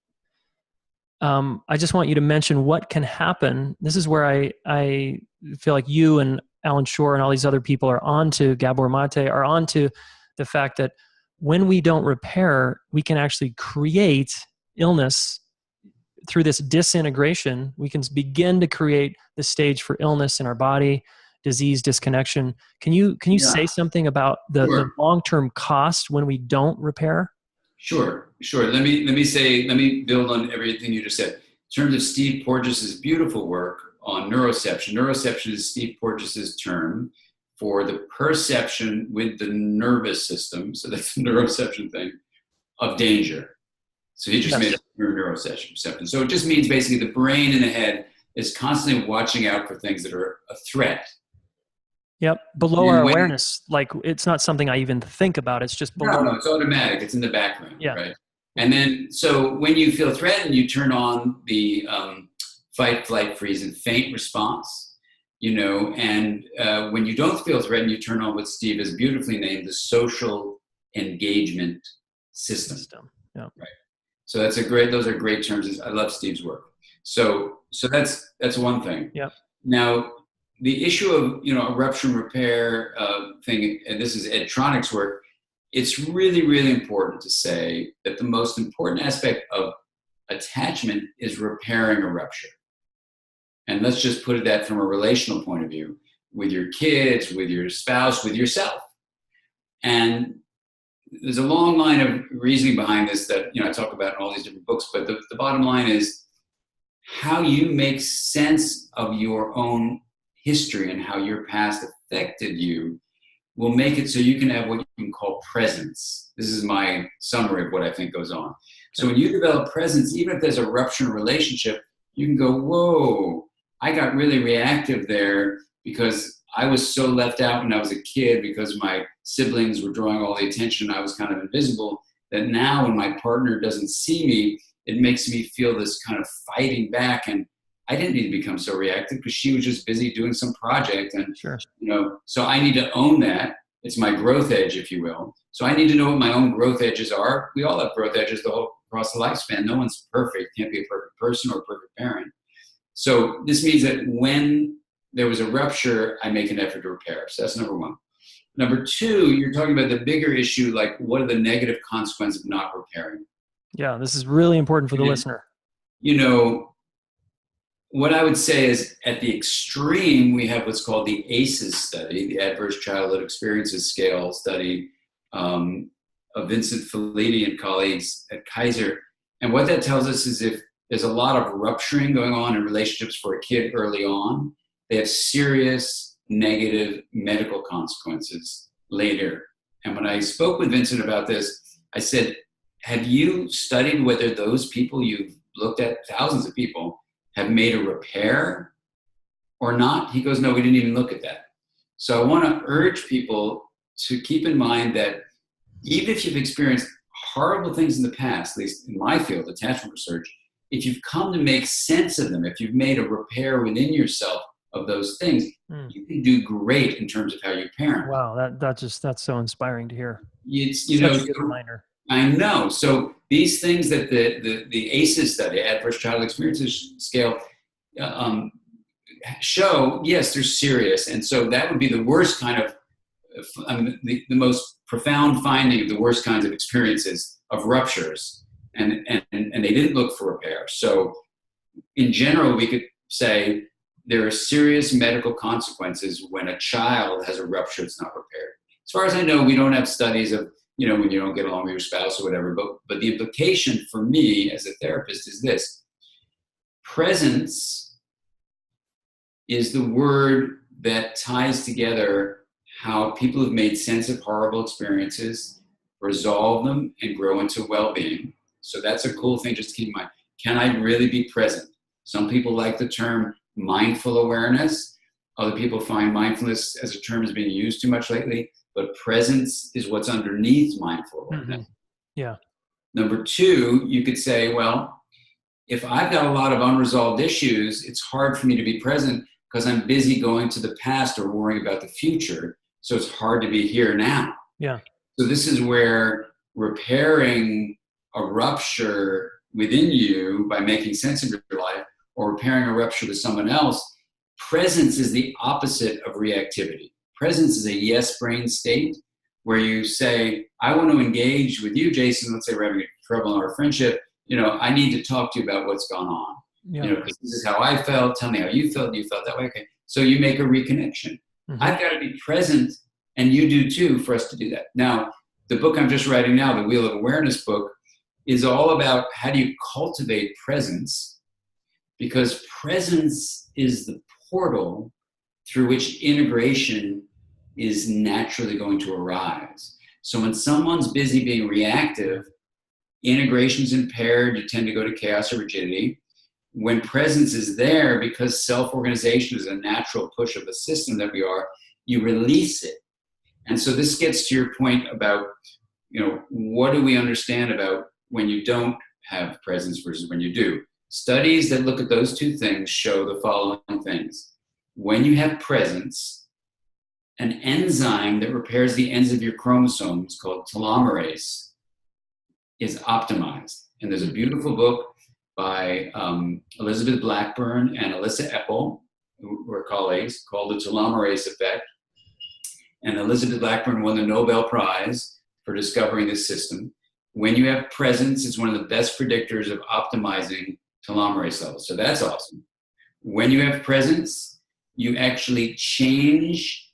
I just want you to mention what can happen. This is where I feel like you and Alan Shore and all these other people are onto, Gabor Mate, are onto the fact that when we don't repair, we can actually create illness through this disintegration. We can begin to create the stage for illness in our body, disease, disconnection. Can you say something about the long-term cost when we don't repair? Sure. Let me build on everything you just said. In terms of Steve Porges's beautiful work on neuroception. Neuroception is Steve Porges's term for the perception with the nervous system. So that's the neuroception thing of danger. So he just made a neuroception. So it just means basically the brain in the head is constantly watching out for things that are a threat. Yep. Below our awareness, like it's not something I even think about. It's just below. No, it's automatic. It's in the background. Yeah. Right. And then, so when you feel threatened, you turn on the fight, flight, freeze, and faint response, and when you don't feel threatened, you turn on what Steve has beautifully named the social engagement system. Yeah. Right. So those are great terms. I love Steve's work. So that's one thing. Yeah. Now, the issue of, a rupture and repair thing, and this is Ed Tronick's work, it's really, really important to say that the most important aspect of attachment is repairing a rupture. And let's just put that from a relational point of view, with your kids, with your spouse, with yourself. And there's a long line of reasoning behind this that, I talk about in all these different books, but the bottom line is how you make sense of your own history and how your past affected you will make it so you can have what you can call presence. This is my summary of what I think goes on. So when you develop presence, even if there's a rupture in a relationship, you can go, whoa, I got really reactive there because I was so left out when I was a kid because my siblings were drawing all the attention and I was kind of invisible, that now when my partner doesn't see me, it makes me feel this kind of fighting back. And I didn't need to become so reactive because she was just busy doing some project. And, Sure. So I need to own that. It's my growth edge, if you will. So I need to know what my own growth edges are. We all have growth edges across the lifespan. No one's perfect, can't be a perfect person or a perfect parent. So this means that when there was a rupture, I make an effort to repair. So that's number one. Number two, you're talking about the bigger issue, like what are the negative consequences of not repairing? Yeah, this is really important for the listener. What I would say is at the extreme, we have what's called the ACEs study, the Adverse Childhood Experiences Scale study of Vincent Felitti and colleagues at Kaiser. And what that tells us is if there's a lot of rupturing going on in relationships for a kid early on, they have serious negative medical consequences later. And when I spoke with Vincent about this, I said, have you studied whether those people you've looked at, thousands of people, have made a repair or not? He goes, no, we didn't even look at that. So I want to urge people to keep in mind that even if you've experienced horrible things in the past, at least in my field, attachment research, if you've come to make sense of them, if you've made a repair within yourself of those things, you can do great in terms of how you parent. Wow, that's so inspiring to hear. It's such a good reminder. I know. So these things that the ACEs study, Adverse Childhood Experiences Scale, show, yes, they're serious. And so that would be the worst kind of, the most profound finding of the worst kinds of experiences of ruptures. And they didn't look for repair. So in general, we could say there are serious medical consequences when a child has a rupture that's not repaired. As far as I know, we don't have studies of, when you don't get along with your spouse or whatever, but the implication for me as a therapist is this: presence is the word that ties together how people have made sense of horrible experiences, resolve them, and grow into well-being. So that's a cool thing just to keep in mind. Can I really be present? Some people like the term mindful awareness. Other people find mindfulness as a term is being used too much lately. But presence is what's underneath mindful awareness. Mm-hmm. Yeah. Number two, you could say, well, if I've got a lot of unresolved issues, it's hard for me to be present because I'm busy going to the past or worrying about the future. So it's hard to be here now. Yeah. So this is where repairing a rupture within you by making sense of your life or repairing a rupture with someone else, presence is the opposite of reactivity. Presence is a yes brain state where you say, I want to engage with you, Jayson. Let's say we're having trouble in our friendship. I need to talk to you about what's gone on. Yeah. Because this is how I felt. Tell me how you felt. You felt that way. Okay. So you make a reconnection. Mm-hmm. I've got to be present, and you do too, for us to do that. Now, the book I'm just writing now, the Wheel of Awareness book, is all about how do you cultivate presence, because presence is the portal through which integration is naturally going to arise. So when someone's busy being reactive, integration's impaired, you tend to go to chaos or rigidity. When presence is there, because self-organization is a natural push of the system that we are, you release it. And so this gets to your point about, what do we understand about when you don't have presence versus when you do? Studies that look at those two things show the following things. When you have presence, an enzyme that repairs the ends of your chromosomes called telomerase is optimized. And there's a beautiful book by Elizabeth Blackburn and Alyssa Epple, who were colleagues, called The Telomerase Effect. And Elizabeth Blackburn won the Nobel Prize for discovering this system. When you have presence, it's one of the best predictors of optimizing telomerase levels. So that's awesome. When you have presence, you actually change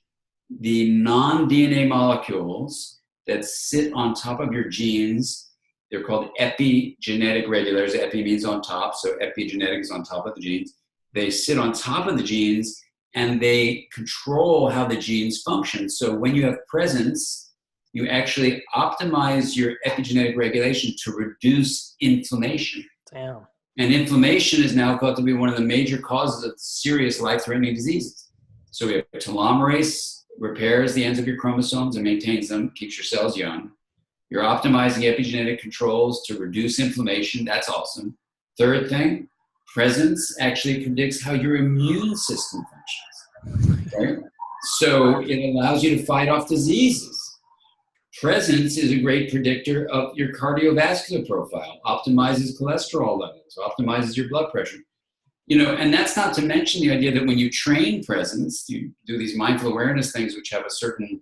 the non-DNA molecules that sit on top of your genes. They're called epigenetic regulators. Epi means on top, so epigenetic is on top of the genes. They sit on top of the genes and they control how the genes function. So when you have presence, you actually optimize your epigenetic regulation to reduce inflammation. Damn. And inflammation is now thought to be one of the major causes of serious life-threatening diseases. So we have telomerase repairs the ends of your chromosomes and maintains them, keeps your cells young. You're optimizing epigenetic controls to reduce inflammation. That's awesome. Third thing, presence actually predicts how your immune system functions, right? So it allows you to fight off diseases. Presence is a great predictor of your cardiovascular profile, optimizes cholesterol levels, optimizes your blood pressure. And that's not to mention the idea that when you train presence, you do these mindful awareness things, which have a certain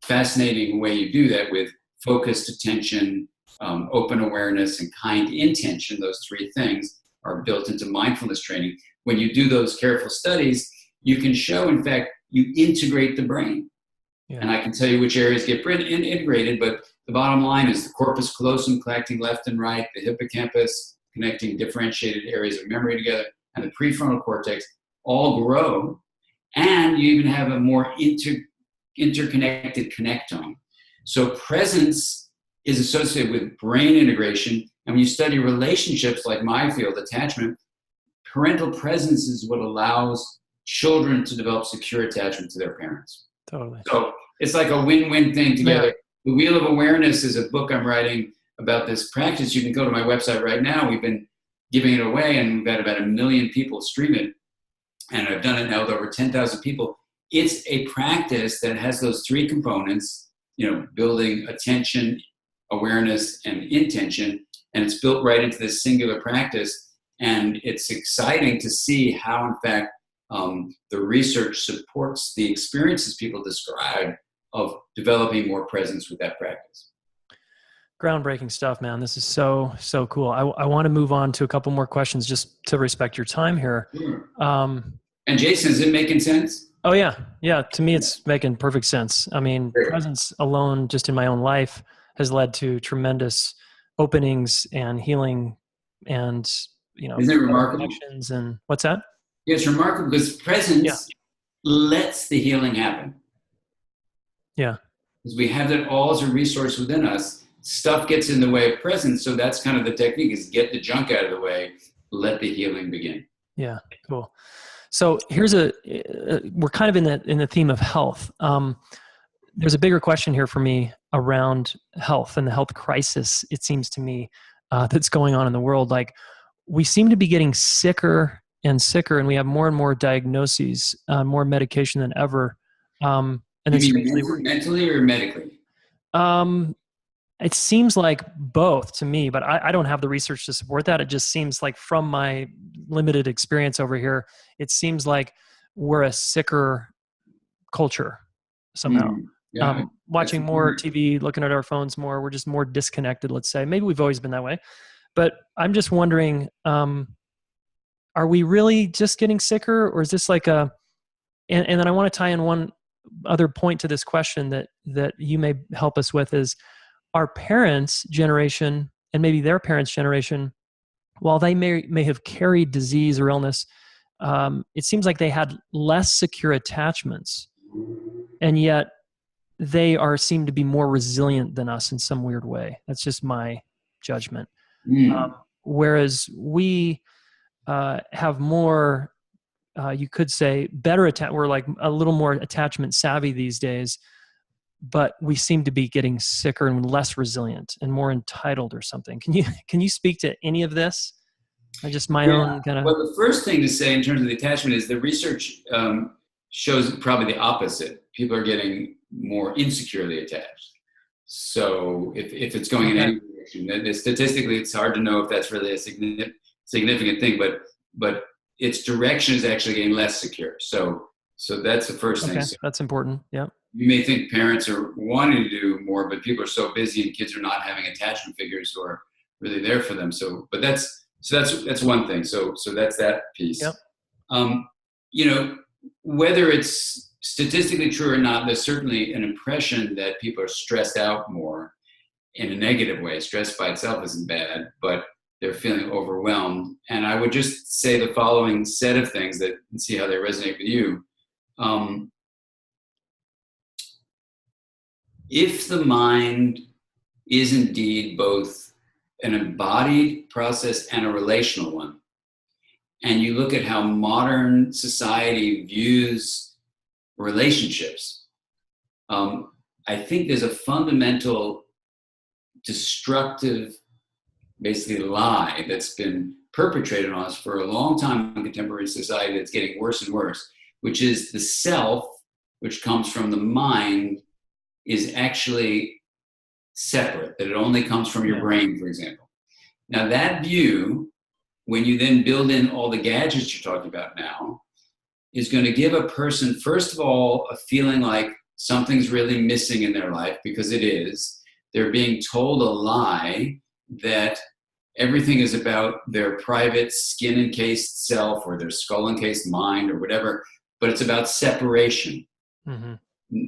fascinating way you do that with focused attention, open awareness, and kind intention. Those three things are built into mindfulness training. When you do those careful studies, you can show, in fact, you integrate the brain. Yeah. And I can tell you which areas get integrated, but the bottom line is the corpus callosum connecting left and right, the hippocampus connecting differentiated areas of memory together, and the prefrontal cortex all grow, and you even have a more interconnected connectome. So presence is associated with brain integration, and when you study relationships like my field, attachment, parental presence is what allows children to develop secure attachment to their parents. Totally. So it's like a win-win thing together. Yeah. The Wheel of Awareness is a book I'm writing about this practice. You can go to my website right now. We've been giving it away, and we've got about 1 million people stream it. And I've done it now with over 10,000 people. It's a practice that has those three components, building attention, awareness, and intention. And it's built right into this singular practice. And it's exciting to see how, in fact, the research supports the experiences people describe of developing more presence with that practice. Groundbreaking stuff, man. This is so cool. I want to move on to a couple more questions just to respect your time here. Sure. And Jayson, is it making sense? Oh yeah. Yeah. To me, it's making perfect sense. I mean, Great. Presence alone just in my own life has led to tremendous openings and healing and, isn't it remarkable? Connections and what's that? Yeah, it's remarkable because presence lets the healing happen. Yeah. Because we have that all as a resource within us. Stuff gets in the way of presence. So that's kind of the technique, is get the junk out of the way, let the healing begin. Yeah, cool. So here's we're kind of in the theme of health. There's a bigger question here for me around health and the health crisis, it seems to me, that's going on in the world. Like, we seem to be getting sicker and sicker, and we have more and more diagnoses, more medication than ever. And you mean mentally or medically? It seems like both to me, but I don't have the research to support that. It just seems like, from my limited experience over here, it seems like we're a sicker culture somehow. Watching more TV, looking at our phones more, we're just more disconnected, let's say. Maybe we've always been that way. But I'm just wondering, are we really just getting sicker, or is this like and then I want to tie in one other point to this question that you may help us with is, our parents' generation and maybe their parents' generation, while they may have carried disease or illness, it seems like they had less secure attachments, and yet they seem to be more resilient than us in some weird way. That's just my judgment. Whereas we have more, you could say, better we're like a little more attachment savvy these days, but we seem to be getting sicker and less resilient and more entitled or something. Can you speak to any of this? Or just my own kind of... Well, the first thing to say in terms of the attachment is the research shows probably the opposite. People are getting more insecurely attached. So if it's going in any direction, statistically, it's hard to know if that's really a significant thing, but its direction is actually getting less secure. So that's the first thing. So that's important. Yeah. You may think parents are wanting to do more, but people are so busy and kids are not having attachment figures who are really there for them. But that's one thing. So that's that piece. Yep. Whether it's statistically true or not, there's certainly an impression that people are stressed out more in a negative way. Stress by itself isn't bad, but they're feeling overwhelmed. And I would just say the following set of things and see how they resonate with you. Um, if the mind is indeed both an embodied process and a relational one, and you look at how modern society views relationships, I think there's a fundamental destructive, basically, lie that's been perpetrated on us for a long time in contemporary society that's getting worse and worse, which is the self, which comes from the mind, is actually separate, that it only comes from your brain, for example. Now, that view, when you then build in all the gadgets you're talking about now, is going to give a person, first of all, a feeling like something's really missing in their life, because it is. They're being told a lie that everything is about their private skin-encased self or their skull-encased mind or whatever, but it's about separation. Mm-hmm.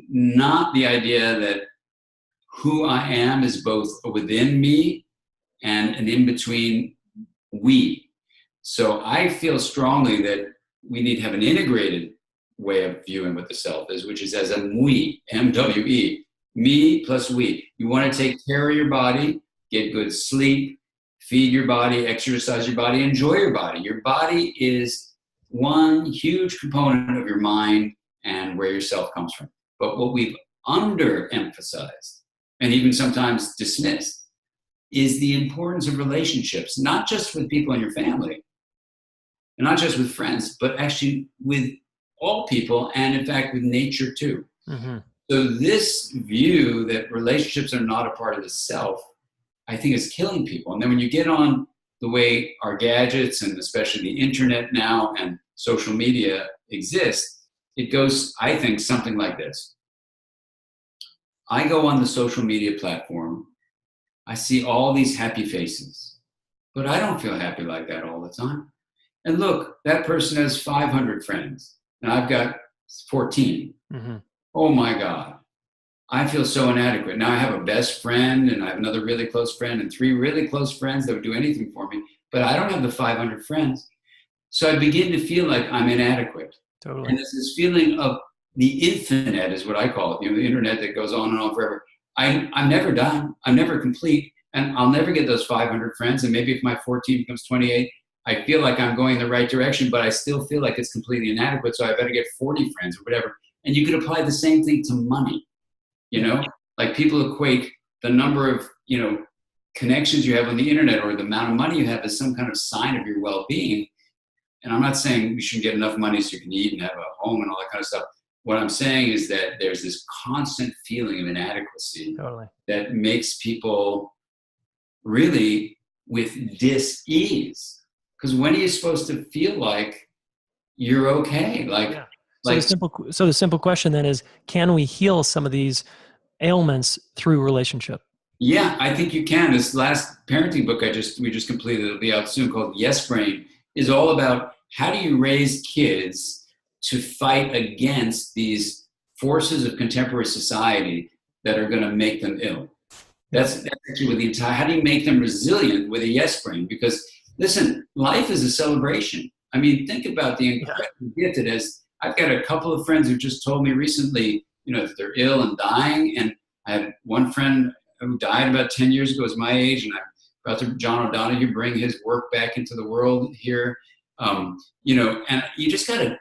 Not the idea that who I am is both within me and an in-between we. So I feel strongly that we need to have an integrated way of viewing what the self is, which is as a we, M-W-E, me plus we. You want to take care of your body, get good sleep, feed your body, exercise your body, enjoy your body. Your body is one huge component of your mind and where your self comes from. But what we've underemphasized and even sometimes dismissed is the importance of relationships, not just with people in your family, and not just with friends, but actually with all people, and in fact with nature too. Mm-hmm. So this view that relationships are not a part of the self, I think, is killing people. And then when you get on the way our gadgets and especially the internet now and social media exist, it goes, I think, something like this. I go on the social media platform, I see all these happy faces, but I don't feel happy like that all the time. And look, that person has 500 friends, and I've got 14. Mm-hmm. Oh my God, I feel so inadequate. Now I have a best friend, and I have another really close friend, and 3 really close friends that would do anything for me, but I don't have the 500 friends. So I begin to feel like I'm inadequate. Totally. And there's this feeling of the infinite, is what I call it, the internet that goes on and on forever. I'm never done. I'm never complete. And I'll never get those 500 friends. And maybe if my 14 becomes 28, I feel like I'm going in the right direction, but I still feel like it's completely inadequate. So I better get 40 friends or whatever. And you could apply the same thing to money. Like people equate the number of, connections you have on the internet or the amount of money you have as some kind of sign of your well-being. And I'm not saying you should get enough money so you can eat and have a home and all that kind of stuff. What I'm saying is that there's this constant feeling of inadequacy that makes people really with dis-ease. Because when are you supposed to feel like you're okay? So the simple question then is, can we heal some of these ailments through relationship? Yeah, I think you can. This last parenting book we just completed, it'll be out soon, called Yes Brain, is all about how do you raise kids to fight against these forces of contemporary society that are going to make them ill. That's actually with the entire, how do you make them resilient with a yes brain? Because listen, life is a celebration. I mean, think about the incredible gift it is. I've got a couple of friends who just told me recently, that they're ill and dying. And I had one friend who died about 10 years ago, was my age, and I'm about to John O'Donohue bring his work back into the world here. And you just got to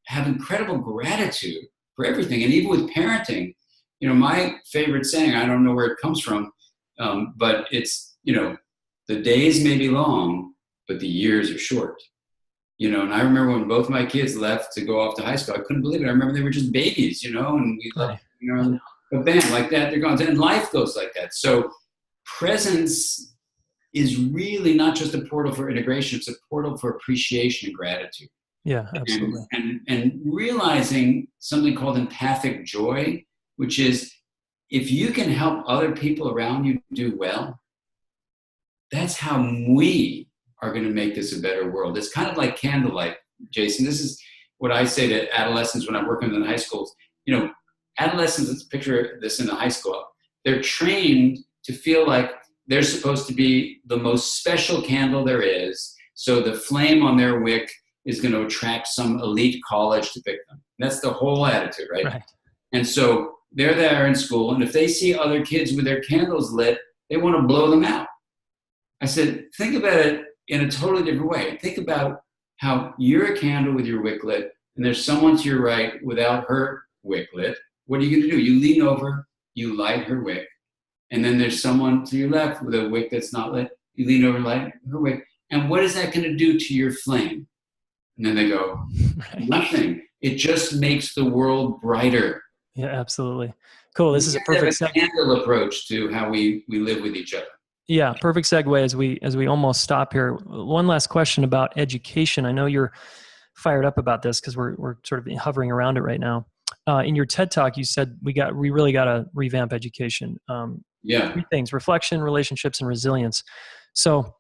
have incredible gratitude for everything. And even with parenting, my favorite saying, I don't know where it comes from, but it's, the days may be long, but the years are short. And I remember when both my kids left to go off to high school, I couldn't believe it. I remember they were just babies, and we left, but bam, like that, they're gone. And life goes like that. So presence is really not just a portal for integration, it's a portal for appreciation and gratitude. Yeah, absolutely. And realizing something called empathic joy, which is if you can help other people around you do well, that's how we are going to make this a better world. It's kind of like candlelight, Jayson. This is what I say to adolescents when I'm working in high schools. Adolescents, let's picture this in a high school. They're trained to feel like they're supposed to be the most special candle there is. So the flame on their wick is going to attract some elite college to pick them. That's the whole attitude, right? Right. And so they're there in school, and if they see other kids with their candles lit, they want to blow them out. I said, think about it in a totally different way. Think about how you're a candle with your wick lit, and there's someone to your right without her wick lit. What are you going to do? You lean over, you light her wick, and then there's someone to your left with a wick that's not lit. You lean over, light her wick. And what is that going to do to your flame? And then they go, Right. nothing. It just makes the world brighter. Yeah, absolutely. Cool. This is a perfect candle approach to how we live with each other. Yeah, perfect segue as we almost stop here. One last question about education. I know you're fired up about this because we're sort of hovering around it right now. In your TED Talk, you said we really got to revamp education. Three things: reflection, relationships, and resilience. So,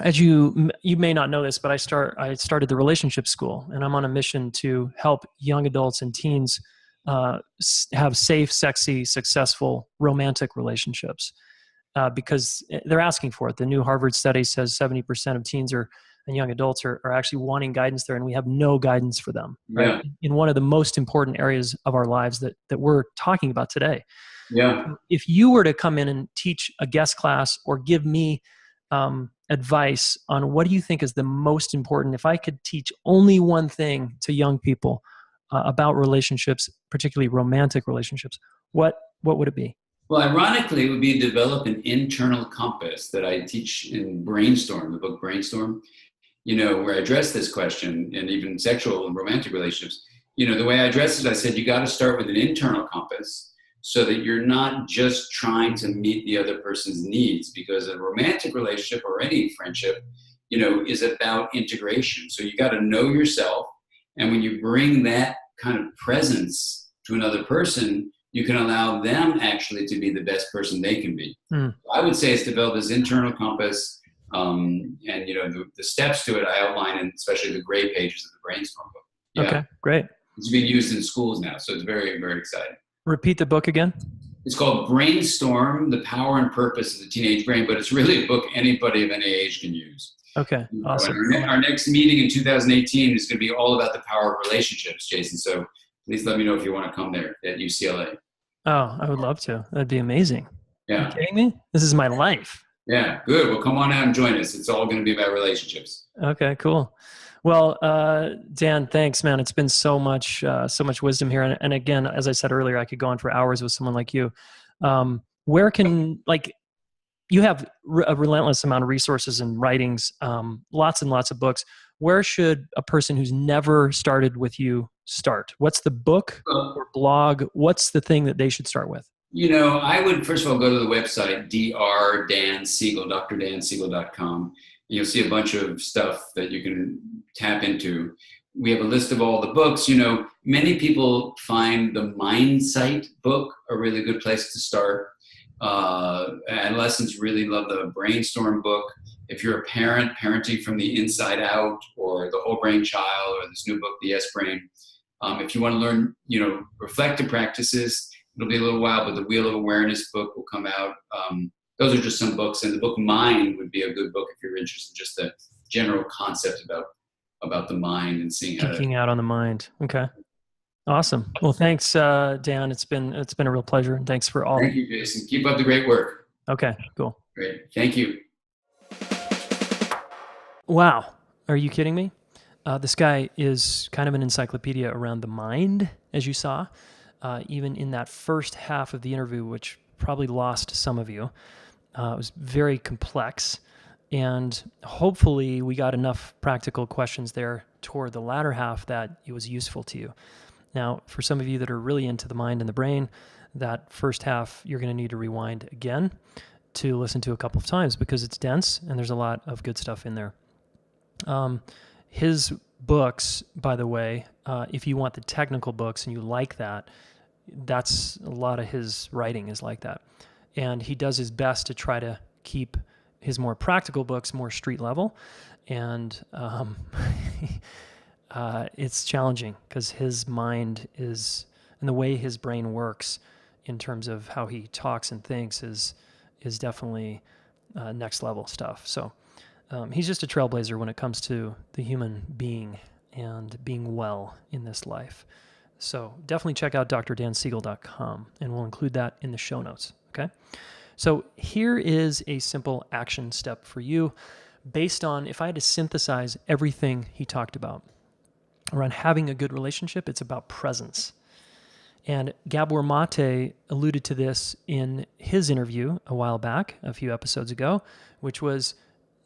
as you may not know this, but I started the relationship school, and I'm on a mission to help young adults and teens have safe, sexy, successful romantic relationships. Because they're asking for it. The new Harvard study says 70% of teens and young adults are actually wanting guidance there, and we have no guidance for them, right? In one of the most important areas of our lives that we're talking about today. Yeah. If you were to come in and teach a guest class or give me advice on what do you think is the most important, if I could teach only one thing to young people about relationships, particularly romantic relationships, what would it be? Well, ironically, it would be to develop an internal compass that I teach in Brainstorm, the book Brainstorm, where I address this question, and even sexual and romantic relationships. The way I address it, I said, you got to start with an internal compass so that you're not just trying to meet the other person's needs, because a romantic relationship or any friendship, is about integration. So you got to know yourself. And when you bring that kind of presence to another person, you can allow them actually to be the best person they can be. I would say it's develop this internal compass, and the steps to it I outline in especially the gray pages of the Brainstorm book. Yeah. Okay, great. It's being used in schools now, so it's very, very exciting. Repeat the book again. It's called Brainstorm, The Power and Purpose of the Teenage Brain, but it's really a book anybody of any age can use. Okay, awesome. Our next meeting in 2018 is going to be all about the power of relationships, Jayson. So please let me know if you want to come there at UCLA. Oh, I would love to. That'd be amazing. Yeah. Are you kidding me? This is my life. Yeah, good. Well, come on out and join us. It's all going to be about relationships. Okay, cool. Well, Dan, thanks, man. It's been so much wisdom here. And again, as I said earlier, I could go on for hours with someone like you. Where can, you have a relentless amount of resources and writings, lots and lots of books. Where should a person who's never started with you start? What's the book or blog? What's the thing that they should start with? I would first of all go to the website, drdansiegel.com. You'll see a bunch of stuff that you can tap into. We have a list of all the books. Many people find the Mindsight book a really good place to start. Adolescents really love the Brainstorm book. If you're a parent, Parenting from the Inside Out, or The Whole Brain Child, or this new book, The Yes Brain. If you want to learn, reflective practices, it'll be a little while, but the Wheel of Awareness book will come out. Those are just some books, and the book Mind would be a good book if you're interested in just the general concept about the mind and seeing how Geeking out on the mind. Okay. Awesome. Well, thanks, Dan. It's been a real pleasure, and thanks for all. Thank you, Jayson. Keep up the great work. Okay, cool. Great. Thank you. Wow. Are you kidding me? This guy is kind of an encyclopedia around the mind, as you saw, even in that first half of the interview, which probably lost some of you. It was very complex, and hopefully we got enough practical questions there toward the latter half that it was useful to you. Now, for some of you that are really into the mind and the brain, that first half you're going to need to rewind again to listen to a couple of times because it's dense and there's a lot of good stuff in there. His books, by the way, if you want the technical books and you like that, that's a lot of his writing is like that. And he does his best to try to keep his more practical books more street level. And it's challenging because his mind is, and the way his brain works in terms of how he talks and thinks is definitely next level stuff. So he's just a trailblazer when it comes to the human being and being well in this life. So definitely check out drdansiegel.com, and we'll include that in the show notes, okay? So here is a simple action step for you based on, if I had to synthesize everything he talked about around having a good relationship, it's about presence. And Gabor Mate alluded to this in his interview a while back, a few episodes ago, which was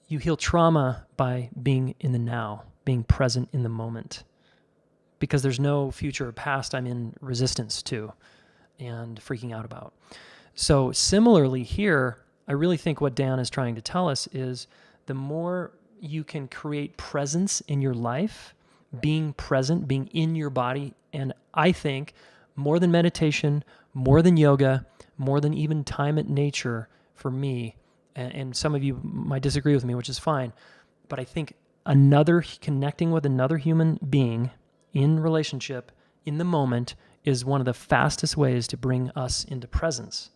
you heal trauma by being in the now, being present in the moment. Because there's no future or past I'm in resistance to and freaking out about. So similarly here, I really think what Dan is trying to tell us is the more you can create presence in your life, being present, being in your body, and I think more than meditation, more than yoga, more than even time at nature for me, and some of you might disagree with me, which is fine, but I think connecting with another human being in relationship, in the moment, is one of the fastest ways to bring us into presence.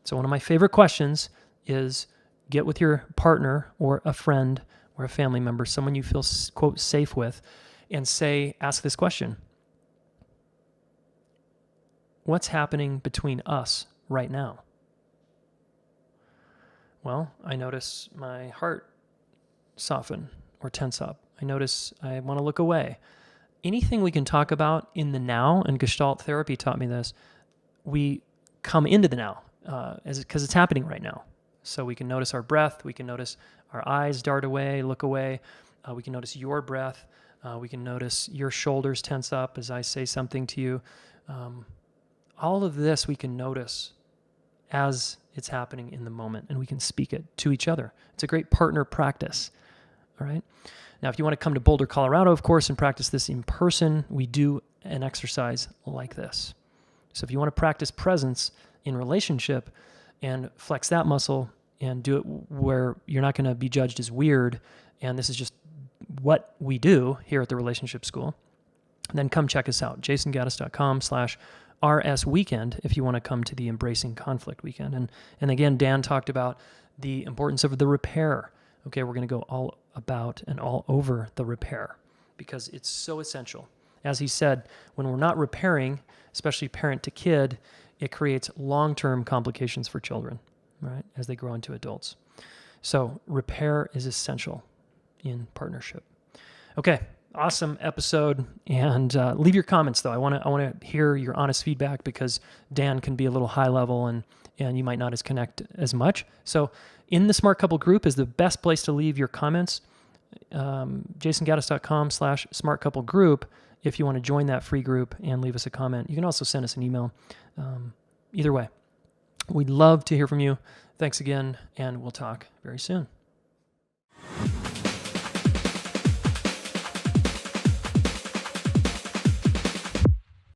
So one of my favorite questions is get with your partner or a friend or a family member, someone you feel, quote, safe with, and ask this question. What's happening between us right now? Well, I notice my heart soften or tense up. I notice I want to look away. Anything we can talk about in the now, and Gestalt therapy taught me this, we come into the now because it's happening right now. So we can notice our breath. We can notice our eyes dart away, look away. We can notice your breath. We can notice your shoulders tense up as I say something to you. All of this we can notice as it's happening in the moment, and we can speak it to each other. It's a great partner practice, all right? Now, if you want to come to Boulder, Colorado, of course, and practice this in person, we do an exercise like this. So if you want to practice presence in relationship and flex that muscle and do it where you're not going to be judged as weird, and this is just what we do here at the Relationship School, then come check us out, jasongaddis.com/RS weekend if you want to come to the Embracing Conflict weekend. And again, Dan talked about the importance of the repair. Okay, we're going to go all about and all over the repair because it's so essential. As he said, when we're not repairing, especially parent to kid, it creates long-term complications for children, right, as they grow into adults. So repair is essential in partnership. Okay, awesome episode. And leave your comments, though. I want to hear your honest feedback because Dan can be a little high level and you might not connect as much. So in the Smart Couple group is the best place to leave your comments. jasongaddis.com/Smart Couple group if you want to join that free group and leave us a comment. You can also send us an email. Either way, we'd love to hear from you. Thanks again, and we'll talk very soon.